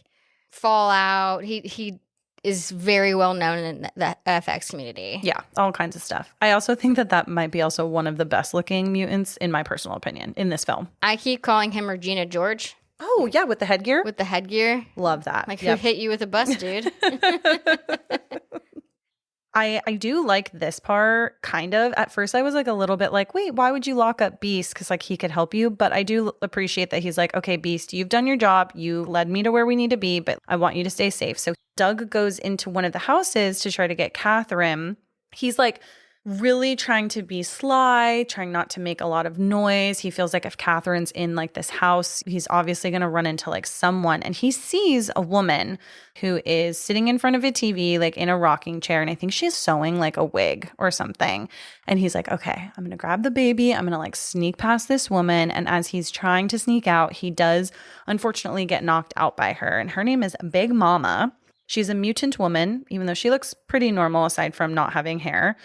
Fallout. He is very well known in the FX community. Yeah, all kinds of stuff. I also think that might be also one of the best looking mutants, in my personal opinion, in this film. I keep calling him Regina George. Oh, yeah, with the headgear? With the headgear. Love that. Like, who hit you with a bus, dude? I do like this part, kind of. At first, I was like a little bit like, wait, why would you lock up Beast? Because like he could help you. But I do appreciate that he's like, okay, Beast, you've done your job. You led me to where we need to be, but I want you to stay safe. So Doug goes into one of the houses to try to get Catherine. He's like really trying to be sly, trying not to make a lot of noise. He feels like if Catherine's in like this house, he's obviously going to run into like someone. And he sees a woman who is sitting in front of a TV, like in a rocking chair. And I think she's sewing like a wig or something. And he's like, okay, I'm going to grab the baby. I'm going to like sneak past this woman. And as he's trying to sneak out, he does unfortunately get knocked out by her. And her name is Big Mama. She's a mutant woman, even though she looks pretty normal aside from not having hair.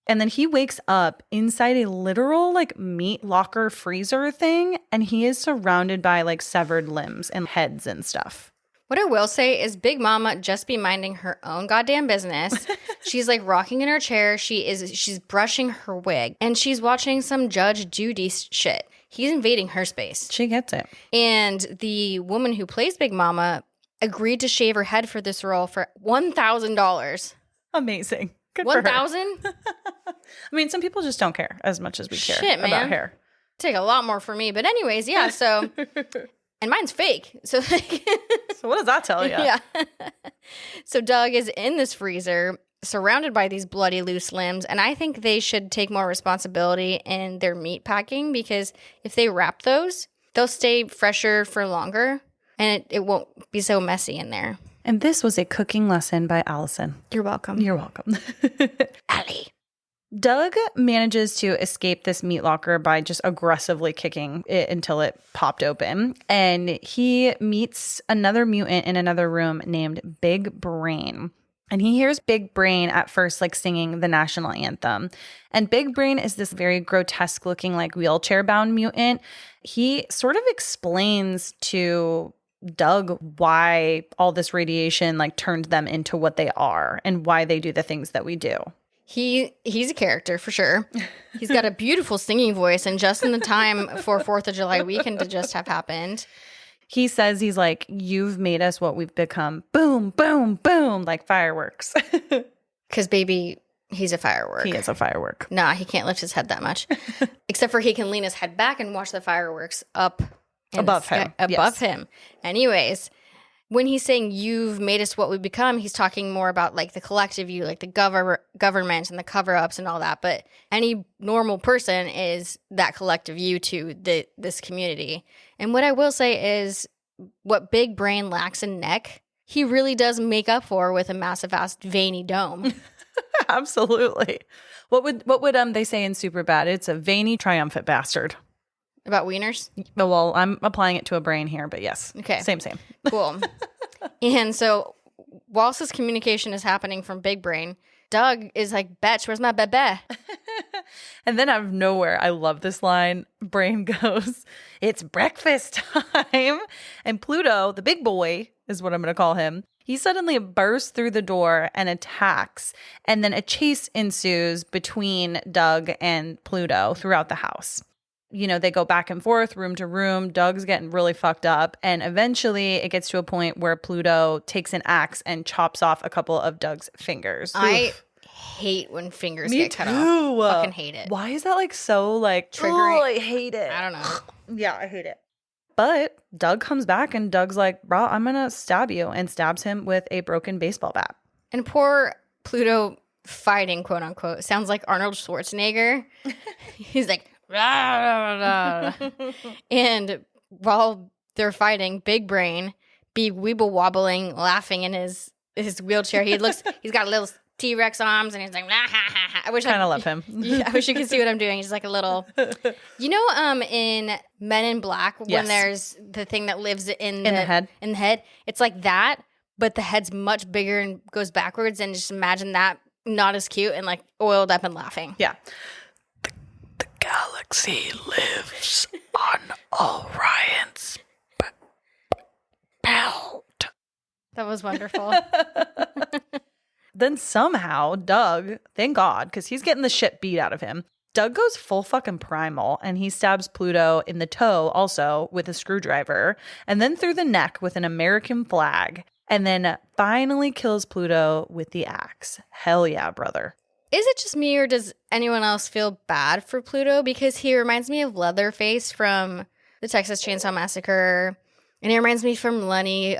And then he wakes up inside a literal like meat locker freezer thing. And he is surrounded by like severed limbs and heads and stuff. What I will say is Big Mama just be minding her own goddamn business. She's like rocking in her chair. She's brushing her wig and she's watching some Judge Judy shit. He's invading her space. She gets it. And the woman who plays Big Mama agreed to shave her head for this role for $1,000. Amazing. Good for her. $1,000? I mean, some people just don't care as much as we care Shit, man. about hair. Take a lot more for me. But anyways, yeah, so... And mine's fake. So, like... So what does that tell you? Yeah. So Doug is in this freezer, surrounded by these bloody loose limbs, and I think they should take more responsibility in their meat packing, because if they wrap those, they'll stay fresher for longer, and it won't be so messy in there. And this was a cooking lesson by Allison. You're welcome. You're welcome. Allie. Doug manages to escape this meat locker by just aggressively kicking it until it popped open. And he meets another mutant in another room named Big Brain. And he hears Big Brain at first like singing the national anthem. And Big Brain is this very grotesque looking like wheelchair bound mutant. He sort of explains to Doug why all this radiation like turned them into what they are and why they do the things that we do. He's a character for sure. He's got a beautiful singing voice, and just in the time for 4th of July weekend to just have happened. He says, he's like, you've made us what we've become. Boom, boom, boom, like fireworks. Because baby, he's a firework. He is a firework. Nah, he can't lift his head that much. Except for he can lean his head back and watch the fireworks up above him. Above him. Anyways, when he's saying you've made us what we become, he's talking more about like the collective you, like the government and the cover-ups and all that. But any normal person is that collective you to this community. And what I will say is what Big Brain lacks in neck, he really does make up for with a massive ass veiny dome. Absolutely. What would they say in Superbad? It's a veiny triumphant bastard. About wieners? Well, I'm applying it to a brain here, but yes. Okay. Same. Cool. And so whilst this communication is happening from Big Brain, Doug is like, "Betch, where's my bebe?" And then out of nowhere, I love this line. Brain goes, "It's breakfast time." And Pluto, the big boy, is what I'm going to call him. He suddenly bursts through the door and attacks. And then a chase ensues between Doug and Pluto throughout the house. You know, they go back and forth, room to room. Doug's getting really fucked up. And eventually it gets to a point where Pluto takes an axe and chops off a couple of Doug's fingers. I hate when fingers get cut off. Fucking hate it. Why is that like so like triggering? I hate it. I don't know. Yeah, I hate it. But Doug comes back and Doug's like, bro, I'm going to stab you, and stabs him with a broken baseball bat. And poor Pluto fighting, quote unquote, sounds like Arnold Schwarzenegger. He's like, rah, rah, rah. And while they're fighting, Big Brain be weeble wobbling, laughing in his wheelchair. He's got little T-Rex arms, and he's like, ha, ha, ha. I wish I love him. I wish you could see what I'm doing. He's like a little, in Men in Black, when there's the thing that lives in the head. In the head, it's like that, but the head's much bigger and goes backwards. And just imagine that, not as cute and like oiled up and laughing. Yeah. The galaxy lives on Orion's belt. That was wonderful. Then somehow Doug, thank God, because he's getting the shit beat out of him, Doug goes full fucking primal, and he stabs Pluto in the toe also with a screwdriver, and then through the neck with an American flag, and then finally kills Pluto with the axe. Hell yeah, brother. Is it just me, or does anyone else feel bad for Pluto? Because he reminds me of Leatherface from the Texas Chainsaw Massacre, and he reminds me from Lenny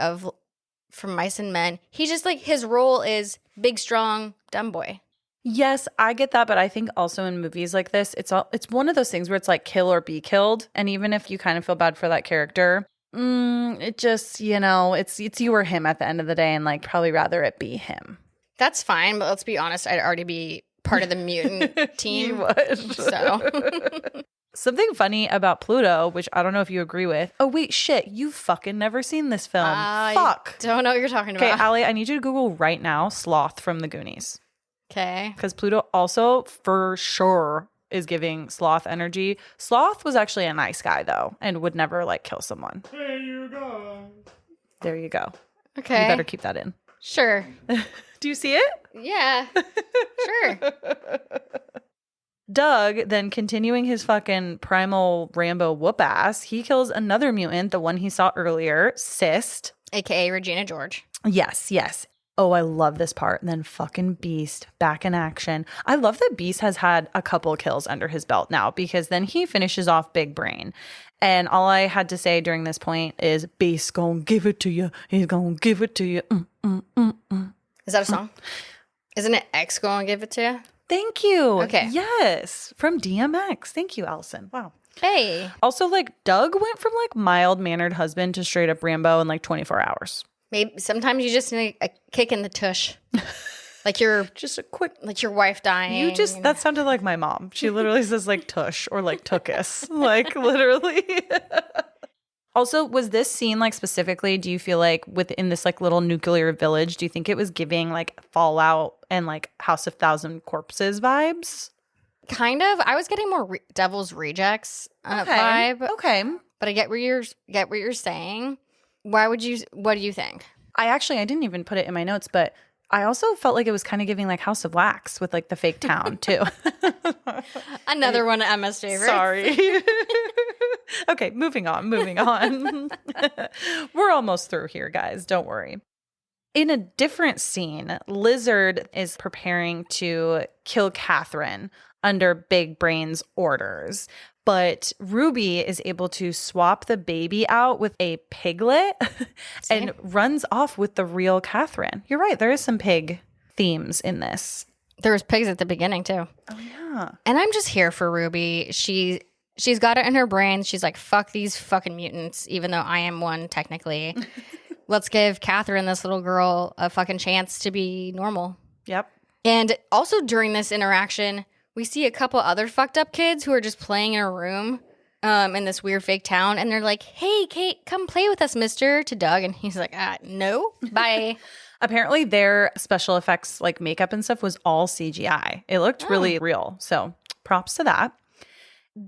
from Mice and Men. He just like, his role is big, strong, dumb boy. Yes, I get that, but I think also in movies like this, it's one of those things where it's like kill or be killed, and even if you kind of feel bad for that character, it just, it's you or him at the end of the day, and like probably rather it be him. That's fine, but let's be honest, I'd already be part of the mutant team. You would. So something funny about Pluto, which I don't know if you agree with. Oh, wait, shit. You've fucking never seen this film. Fuck. Don't know what you're talking about. Okay, Allie, I need you to Google right now Sloth from the Goonies. Okay. Because Pluto also, for sure, is giving Sloth energy. Sloth was actually a nice guy, though, and would never, like, kill someone. There you go. There you go. Okay. You better keep that in. Sure. Do you see it? Yeah. Sure. Doug, then continuing his fucking primal Rambo whoop ass, he kills another mutant, the one he saw earlier, Cyst. AKA Regina George. Yes, yes. Oh, I love this part. And then fucking Beast back in action. I love that Beast has had a couple kills under his belt now, because then he finishes off Big Brain. And all I had to say during this point is, Beast gonna give it to you. He's gonna give it to you. Is that a song? Isn't it X gonna give it to you? Thank you. Okay. Yes. From DMX. Thank you, Allison. Wow. Hey. Also, like, Doug went from like mild-mannered husband to straight up Rambo in like 24 hours. Maybe sometimes you just need a kick in the tush. Like you're Just a quick. like your wife dying. That sounded like my mom. She literally says like tush or like tookus. Like literally. Also, was this scene like specifically, do you feel like within this like little nuclear village, do you think it was giving like Fallout and like House of Thousand Corpses vibes? Kind of. I was getting more Devil's Rejects vibe. Okay. But I get what you're saying. What do you think? I didn't even put it in my notes, but I also felt like it was kind of giving like House of Wax with like the fake town too. Another one of Emma's favorites. Sorry. Okay, moving on. We're almost through here, guys. Don't worry. In a different scene, Lizard is preparing to kill Catherine under Big Brain's orders. But Ruby is able to swap the baby out with a piglet and runs off with the real Catherine. You're right. There is some pig themes in this. There was pigs at the beginning too. Oh, yeah. And I'm just here for Ruby. She's got it in her brain. She's like, fuck these fucking mutants, even though I am one technically. Let's give Catherine, this little girl, a fucking chance to be normal. Yep. And also during this interaction, we see a couple other fucked up kids who are just playing in a room in this weird fake town. And they're like, hey, Kate, come play with us, mister, to Doug. And he's like, no, bye. Apparently their special effects, like makeup and stuff, was all CGI. It looked really real. So props to that.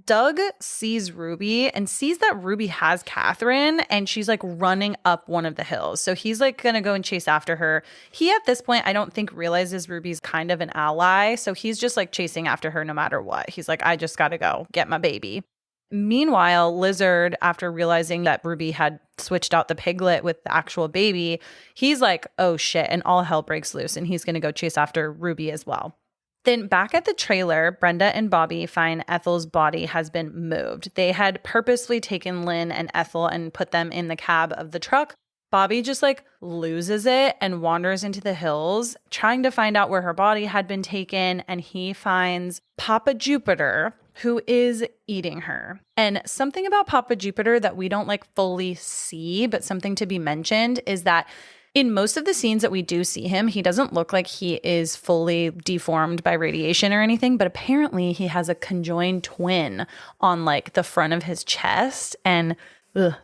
Doug sees Ruby and sees that Ruby has Catherine, and she's like running up one of the hills. So he's like going to go and chase after her. He, at this point, I don't think realizes Ruby's kind of an ally. So he's just like chasing after her no matter what. He's like, I just got to go get my baby. Meanwhile, Lizard, after realizing that Ruby had switched out the piglet with the actual baby, he's like, oh shit, and all hell breaks loose, and he's going to go chase after Ruby as well. Then back at the trailer, Brenda and Bobby find Ethel's body has been moved. They had purposely taken Lynn and Ethel and put them in the cab of the truck. Bobby just like loses it and wanders into the hills, trying to find out where her body had been taken. And he finds Papa Jupiter, who is eating her. And something about Papa Jupiter that we don't like fully see, but something to be mentioned, is that in most of the scenes that we do see him, he doesn't look like he is fully deformed by radiation or anything, but apparently he has a conjoined twin on like the front of his chest, and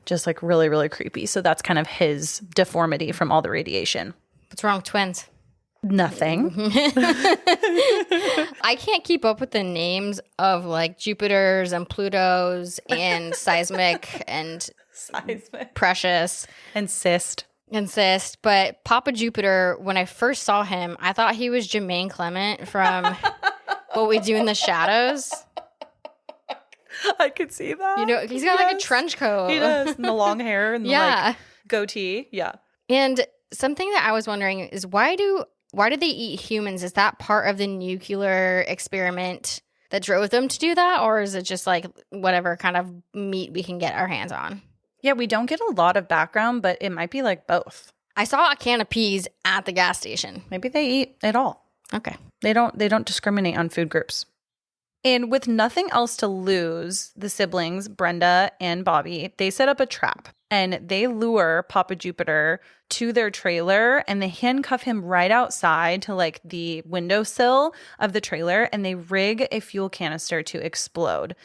just like really, really creepy. So that's kind of his deformity from all the radiation. What's wrong with twins? Nothing. I can't keep up with the names of like Jupiters and Plutos and seismic and precious and cyst. But Papa Jupiter, when I first saw him, I thought he was Jermaine Clement from What We Do in the Shadows. I could see that. You know, he's got like a trench coat. He does. And the long hair and the like goatee. Yeah. And something that I was wondering is why do they eat humans? Is that part of the nuclear experiment that drove them to do that? Or is it just like whatever kind of meat we can get our hands on? Yeah, we don't get a lot of background, but it might be like both. I saw a can of peas at the gas station. Maybe they eat it all. Okay. They don't discriminate on food groups. And with nothing else to lose, the siblings, Brenda and Bobby, they set up a trap. And they lure Papa Jupiter to their trailer, and they handcuff him right outside to like the windowsill of the trailer, and they rig a fuel canister to explode.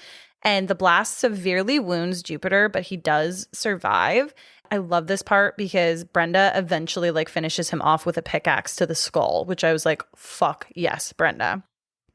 And the blast severely wounds Jupiter, but he does survive. I love this part because Brenda eventually like finishes him off with a pickaxe to the skull, which I was like, fuck yes, Brenda.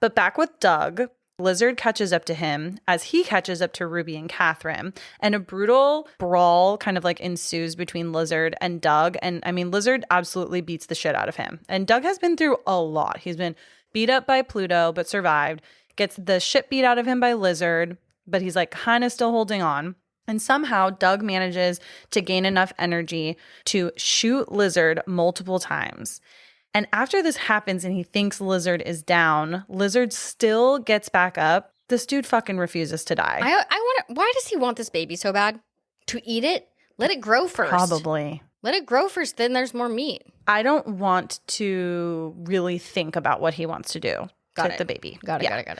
But back with Doug, Lizard catches up to him as he catches up to Ruby and Catherine. And a brutal brawl kind of like ensues between Lizard and Doug. And I mean, Lizard absolutely beats the shit out of him. And Doug has been through a lot. He's been beat up by Pluto, but survived. Gets the shit beat out of him by Lizard, but he's like kind of still holding on. And somehow Doug manages to gain enough energy to shoot Lizard multiple times. And after this happens and he thinks Lizard is down, Lizard still gets back up. This dude fucking refuses to die. I want. Why does he want this baby so bad? To eat it? Let it grow first. Probably. Let it grow first, then there's more meat. I don't want to really think about what he wants to do to the baby. Got it.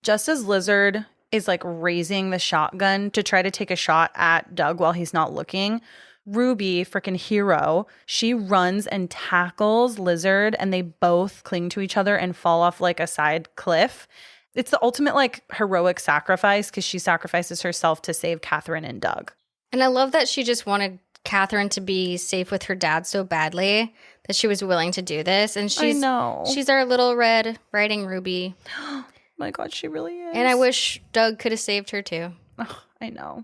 Just as Lizard is like raising the shotgun to try to take a shot at Doug while he's not looking, Ruby, freaking hero, she runs and tackles Lizard and they both cling to each other and fall off like a side cliff. It's the ultimate like heroic sacrifice because she sacrifices herself to save Catherine and Doug. And I love that she just wanted Catherine to be safe with her dad so badly that she was willing to do this. And she's our little Red Riding Ruby. My God, she really is. And I wish Doug could have saved her too. Oh, I know.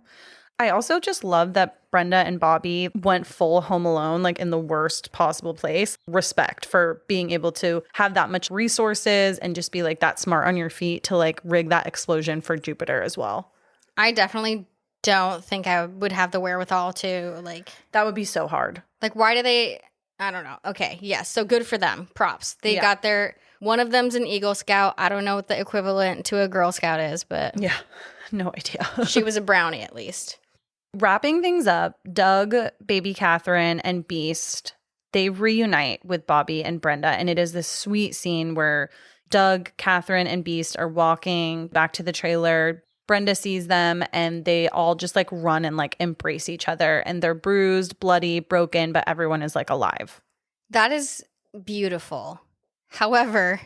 I also just love that Brenda and Bobby went full Home Alone, like in the worst possible place. Respect for being able to have that much resources and just be like that smart on your feet to like rig that explosion for Jupiter as well. I definitely don't think I would have the wherewithal to like. That would be so hard. Like, why do they? I don't know. Okay, yes. So good for them. Props. They got their. One of them's an Eagle Scout. I don't know what the equivalent to a Girl Scout is, but yeah, no idea. She was a brownie at least. Wrapping things up, Doug, baby Catherine, and Beast, they reunite with Bobby and Brenda. And it is this sweet scene where Doug, Catherine, and Beast are walking back to the trailer. Brenda sees them and they all just like run and like embrace each other. And they're bruised, bloody, broken, but everyone is like alive. That is beautiful. However,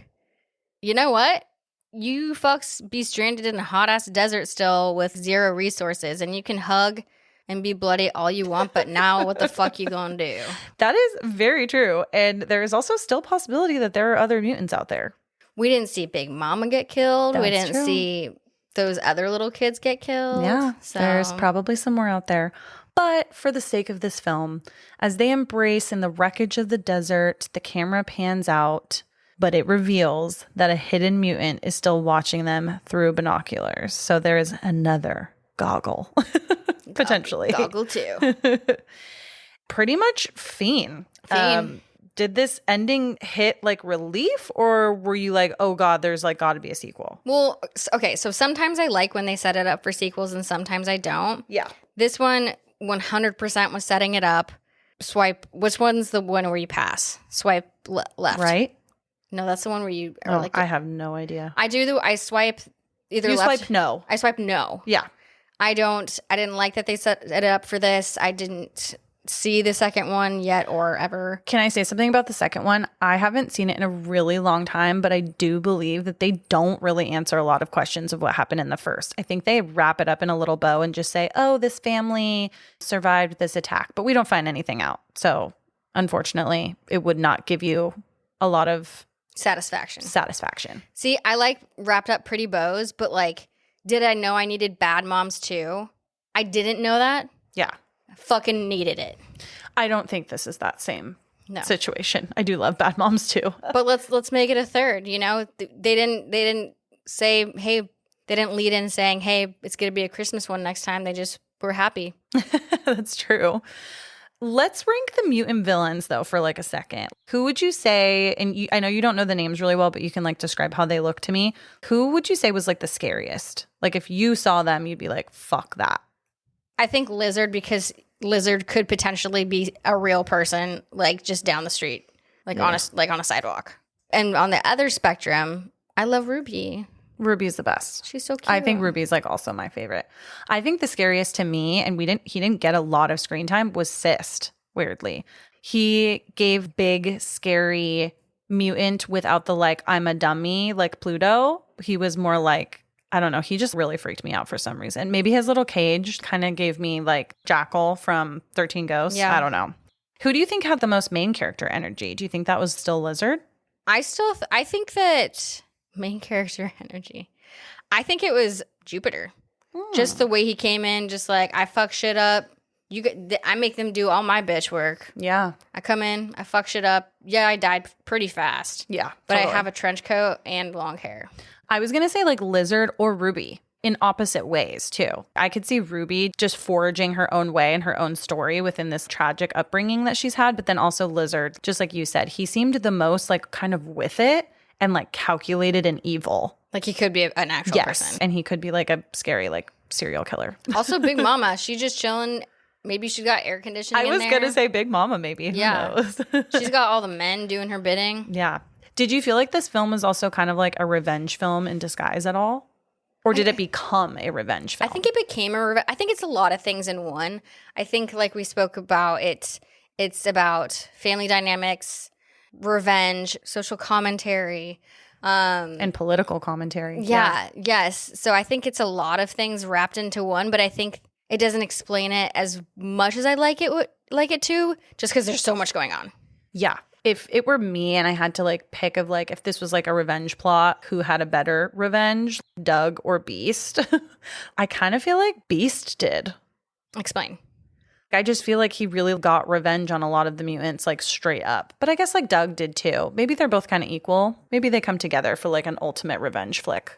you know what? You fucks be stranded in a hot-ass desert still with zero resources, and you can hug and be bloody all you want, but now what the fuck you gonna do? That is very true. And there is also still possibility that there are other mutants out there. We didn't see Big Mama get killed. That's we didn't true. see those other little kids get killed. Yeah, so. There's probably some more out there. But for the sake of this film, as they embrace in the wreckage of the desert, the camera pans out, but it reveals that a hidden mutant is still watching them through binoculars. So there is another goggle, potentially. Goggle too. Pretty much fiend. Did this ending hit like relief, or were you like, oh God, there's like got to be a sequel? Well, okay, so sometimes I like when they set it up for sequels and sometimes I don't. Yeah. This one 100% was setting it up. Swipe, which one's the one where you pass? Swipe left. Right? No, that's the one where you are I have no idea. I swipe either you left. Swipe no. I swipe no. Yeah. I didn't like that they set it up for this. I didn't see the second one yet or ever. Can I say something about the second one? I haven't seen it in a really long time, but I do believe that they don't really answer a lot of questions of what happened in the first. I think they wrap it up in a little bow and just say, oh, this family survived this attack, but we don't find anything out. So unfortunately, it would not give you a lot of satisfaction. See, I like wrapped up pretty bows, but like, did I know I needed Bad Moms too? I didn't know that. Yeah. I fucking needed it. I don't think this is that same situation. I do love Bad Moms too. But let's make it a third, you know? They didn't say, hey, they didn't lead in saying, hey, it's going to be a Christmas one next time. They just were happy. That's true. Let's rank the mutant villains, though, for like a second. Who would you say, and I know you don't know the names really well, but you can like describe how they look to me. Who would you say was like the scariest? Like if you saw them, you'd be like, fuck that. I think Lizard, because Lizard could potentially be a real person, like just down the street, like on a sidewalk. And on the other spectrum, I love Ruby. Ruby's the best. She's so cute. I think Ruby's like also my favorite. I think the scariest to me, and he didn't get a lot of screen time, was Cyst, weirdly. He gave big, scary mutant without the like, I'm a dummy, like Pluto. He was more like, I don't know. He just really freaked me out for some reason. Maybe his little cage kind of gave me like Jackal from 13 Ghosts. Yeah. I don't know. Who do you think had the most main character energy? Do you think that was still Lizard? I think that main character energy. I think it was Jupiter. Just the way he came in, just like, I fuck shit up. I make them do all my bitch work. Yeah. I come in, I fuck shit up. Yeah, I died pretty fast. Yeah. But totally. I have a trench coat and long hair. I was going to say like Lizard or Ruby in opposite ways too. I could see Ruby just foraging her own way and her own story within this tragic upbringing that she's had. But then also Lizard, just like you said, he seemed the most like kind of with it and like calculated and evil. Like he could be an actual person. And he could be like a scary like serial killer. Also Big Mama, she just chilling. Maybe she got air conditioning I was going to say Big Mama maybe. Who knows? She's got all the men doing her bidding. Yeah. Did you feel like this film was also kind of like a revenge film in disguise at all? Or did it become a revenge film? I think it became a revenge. I think it's a lot of things in one. I think like we spoke about, it's about family dynamics, revenge, social commentary. And political commentary. Yes. So I think it's a lot of things wrapped into one, but I think it doesn't explain it as much as I'd like it to, just because there's so much going on. Yeah. If it were me and I had to like pick of like if this was like a revenge plot, who had a better revenge, Doug or Beast? I kind of feel like Beast did. Explain. I just feel like he really got revenge on a lot of the mutants like straight up. But I guess like Doug did too. Maybe they're both kind of equal. Maybe they come together for like an ultimate revenge flick.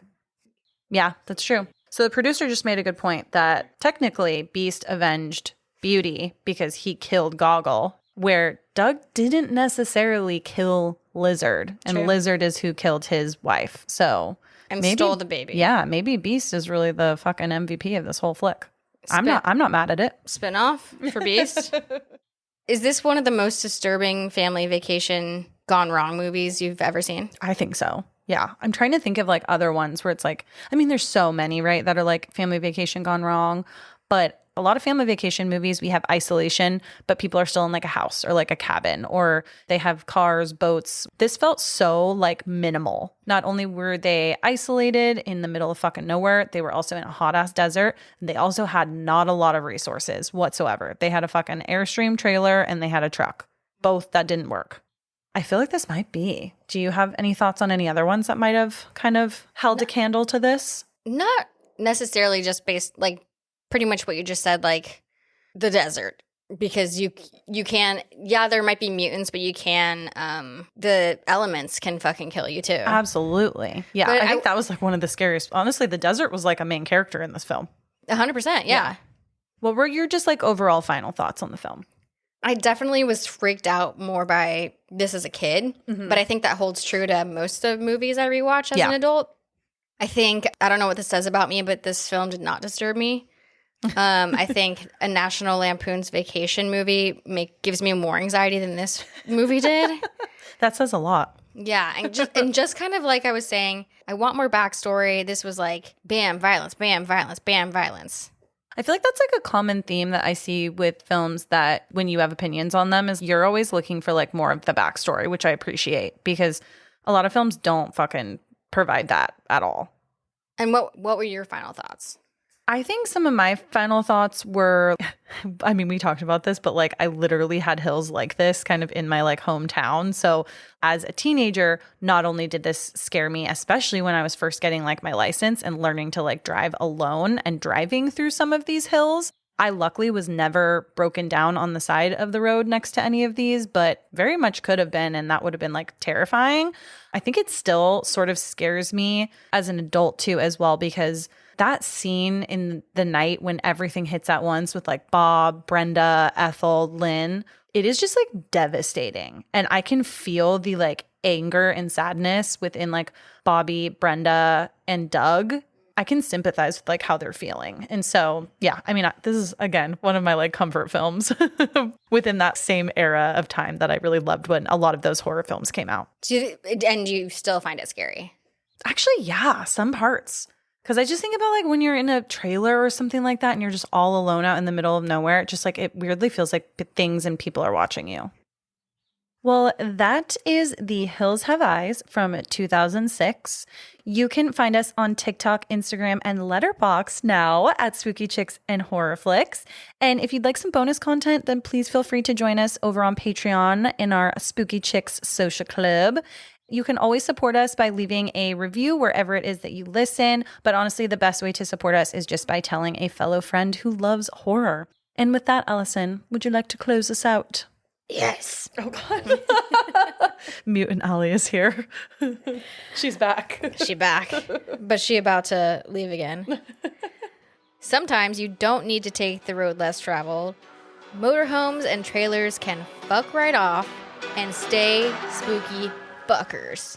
Yeah, that's true. So the producer just made a good point that technically Beast avenged Beauty because he killed Goggle, where Doug didn't necessarily kill Lizard. And True. Lizard is who killed his wife. So And maybe, stole the baby. Yeah, maybe Beast is really the fucking MVP of this whole flick. I'm not mad at it. Spinoff for Beast. Is this one of the most disturbing family vacation gone wrong movies you've ever seen? I think so. Yeah. I'm trying to think of like other ones where it's like, I mean, there's so many, right, that are like family vacation gone wrong. But a lot of family vacation movies, we have isolation, but people are still in like a house or like a cabin, or they have cars, boats. This felt so like minimal. Not only were they isolated in the middle of fucking nowhere, they were also in a hot ass desert. And they also had not a lot of resources whatsoever. They had a fucking Airstream trailer and they had a truck. Both that didn't work. I feel like this might be. Do you have any thoughts on any other ones that might have kind of held a candle to this? Not necessarily just based, like, pretty much what you just said, like the desert, because you can, yeah, there might be mutants, but you can, the elements can fucking kill you too. Absolutely. Yeah. I think that was like one of the scariest. Honestly, the desert was like a main character in this film. 100%. Yeah. What were your just like overall final thoughts on the film? I definitely was freaked out more by this as a kid, but I think that holds true to most of movies I rewatch as an adult. I think, I don't know what this says about me, but this film did not disturb me. I think a National Lampoon's Vacation movie gives me more anxiety than this movie did. That says a lot. Yeah, and just kind of like I was saying, I want more backstory. This was like, bam, violence, bam, violence, bam, violence. I feel like that's like a common theme that I see with films that when you have opinions on them is you're always looking for like more of the backstory, which I appreciate because a lot of films don't fucking provide that at all. And what were your final thoughts? I think some of my final thoughts were, I mean, we talked about this, but like I literally had hills like this kind of in my like hometown. So as a teenager, not only did this scare me, especially when I was first getting like my license and learning to like drive alone and driving through some of these hills, I luckily was never broken down on the side of the road next to any of these, but very much could have been. And that would have been like terrifying. I think it still sort of scares me as an adult too, as well, because that scene in the night when everything hits at once with like Bob, Brenda, Ethel, Lynn, it is just like devastating. And I can feel the like anger and sadness within like Bobby, Brenda, and Doug. I can sympathize with like how they're feeling. And so, yeah, I mean, this is, again, one of my like comfort films within that same era of time that I really loved when a lot of those horror films came out. And you still find it scary? Actually, yeah, some parts. Because I just think about like when you're in a trailer or something like that and you're just all alone out in the middle of nowhere, it just like it weirdly feels like things and people are watching you. Well, that is The Hills Have Eyes from 2006. You can find us on TikTok, Instagram, and Letterboxd now at Spooky Chicks and Horror Flicks. And if you'd like some bonus content, then please feel free to join us over on Patreon in our Spooky Chicks Social Club. You can always support us by leaving a review wherever it is that you listen. But honestly, the best way to support us is just by telling a fellow friend who loves horror. And with that, Allison, would you like to close us out? Yes. Oh, God. Mutant Allie is here. She's back. She back. But she about to leave again. Sometimes you don't need to take the road less traveled. Motorhomes and trailers can fuck right off and stay spooky fuckers.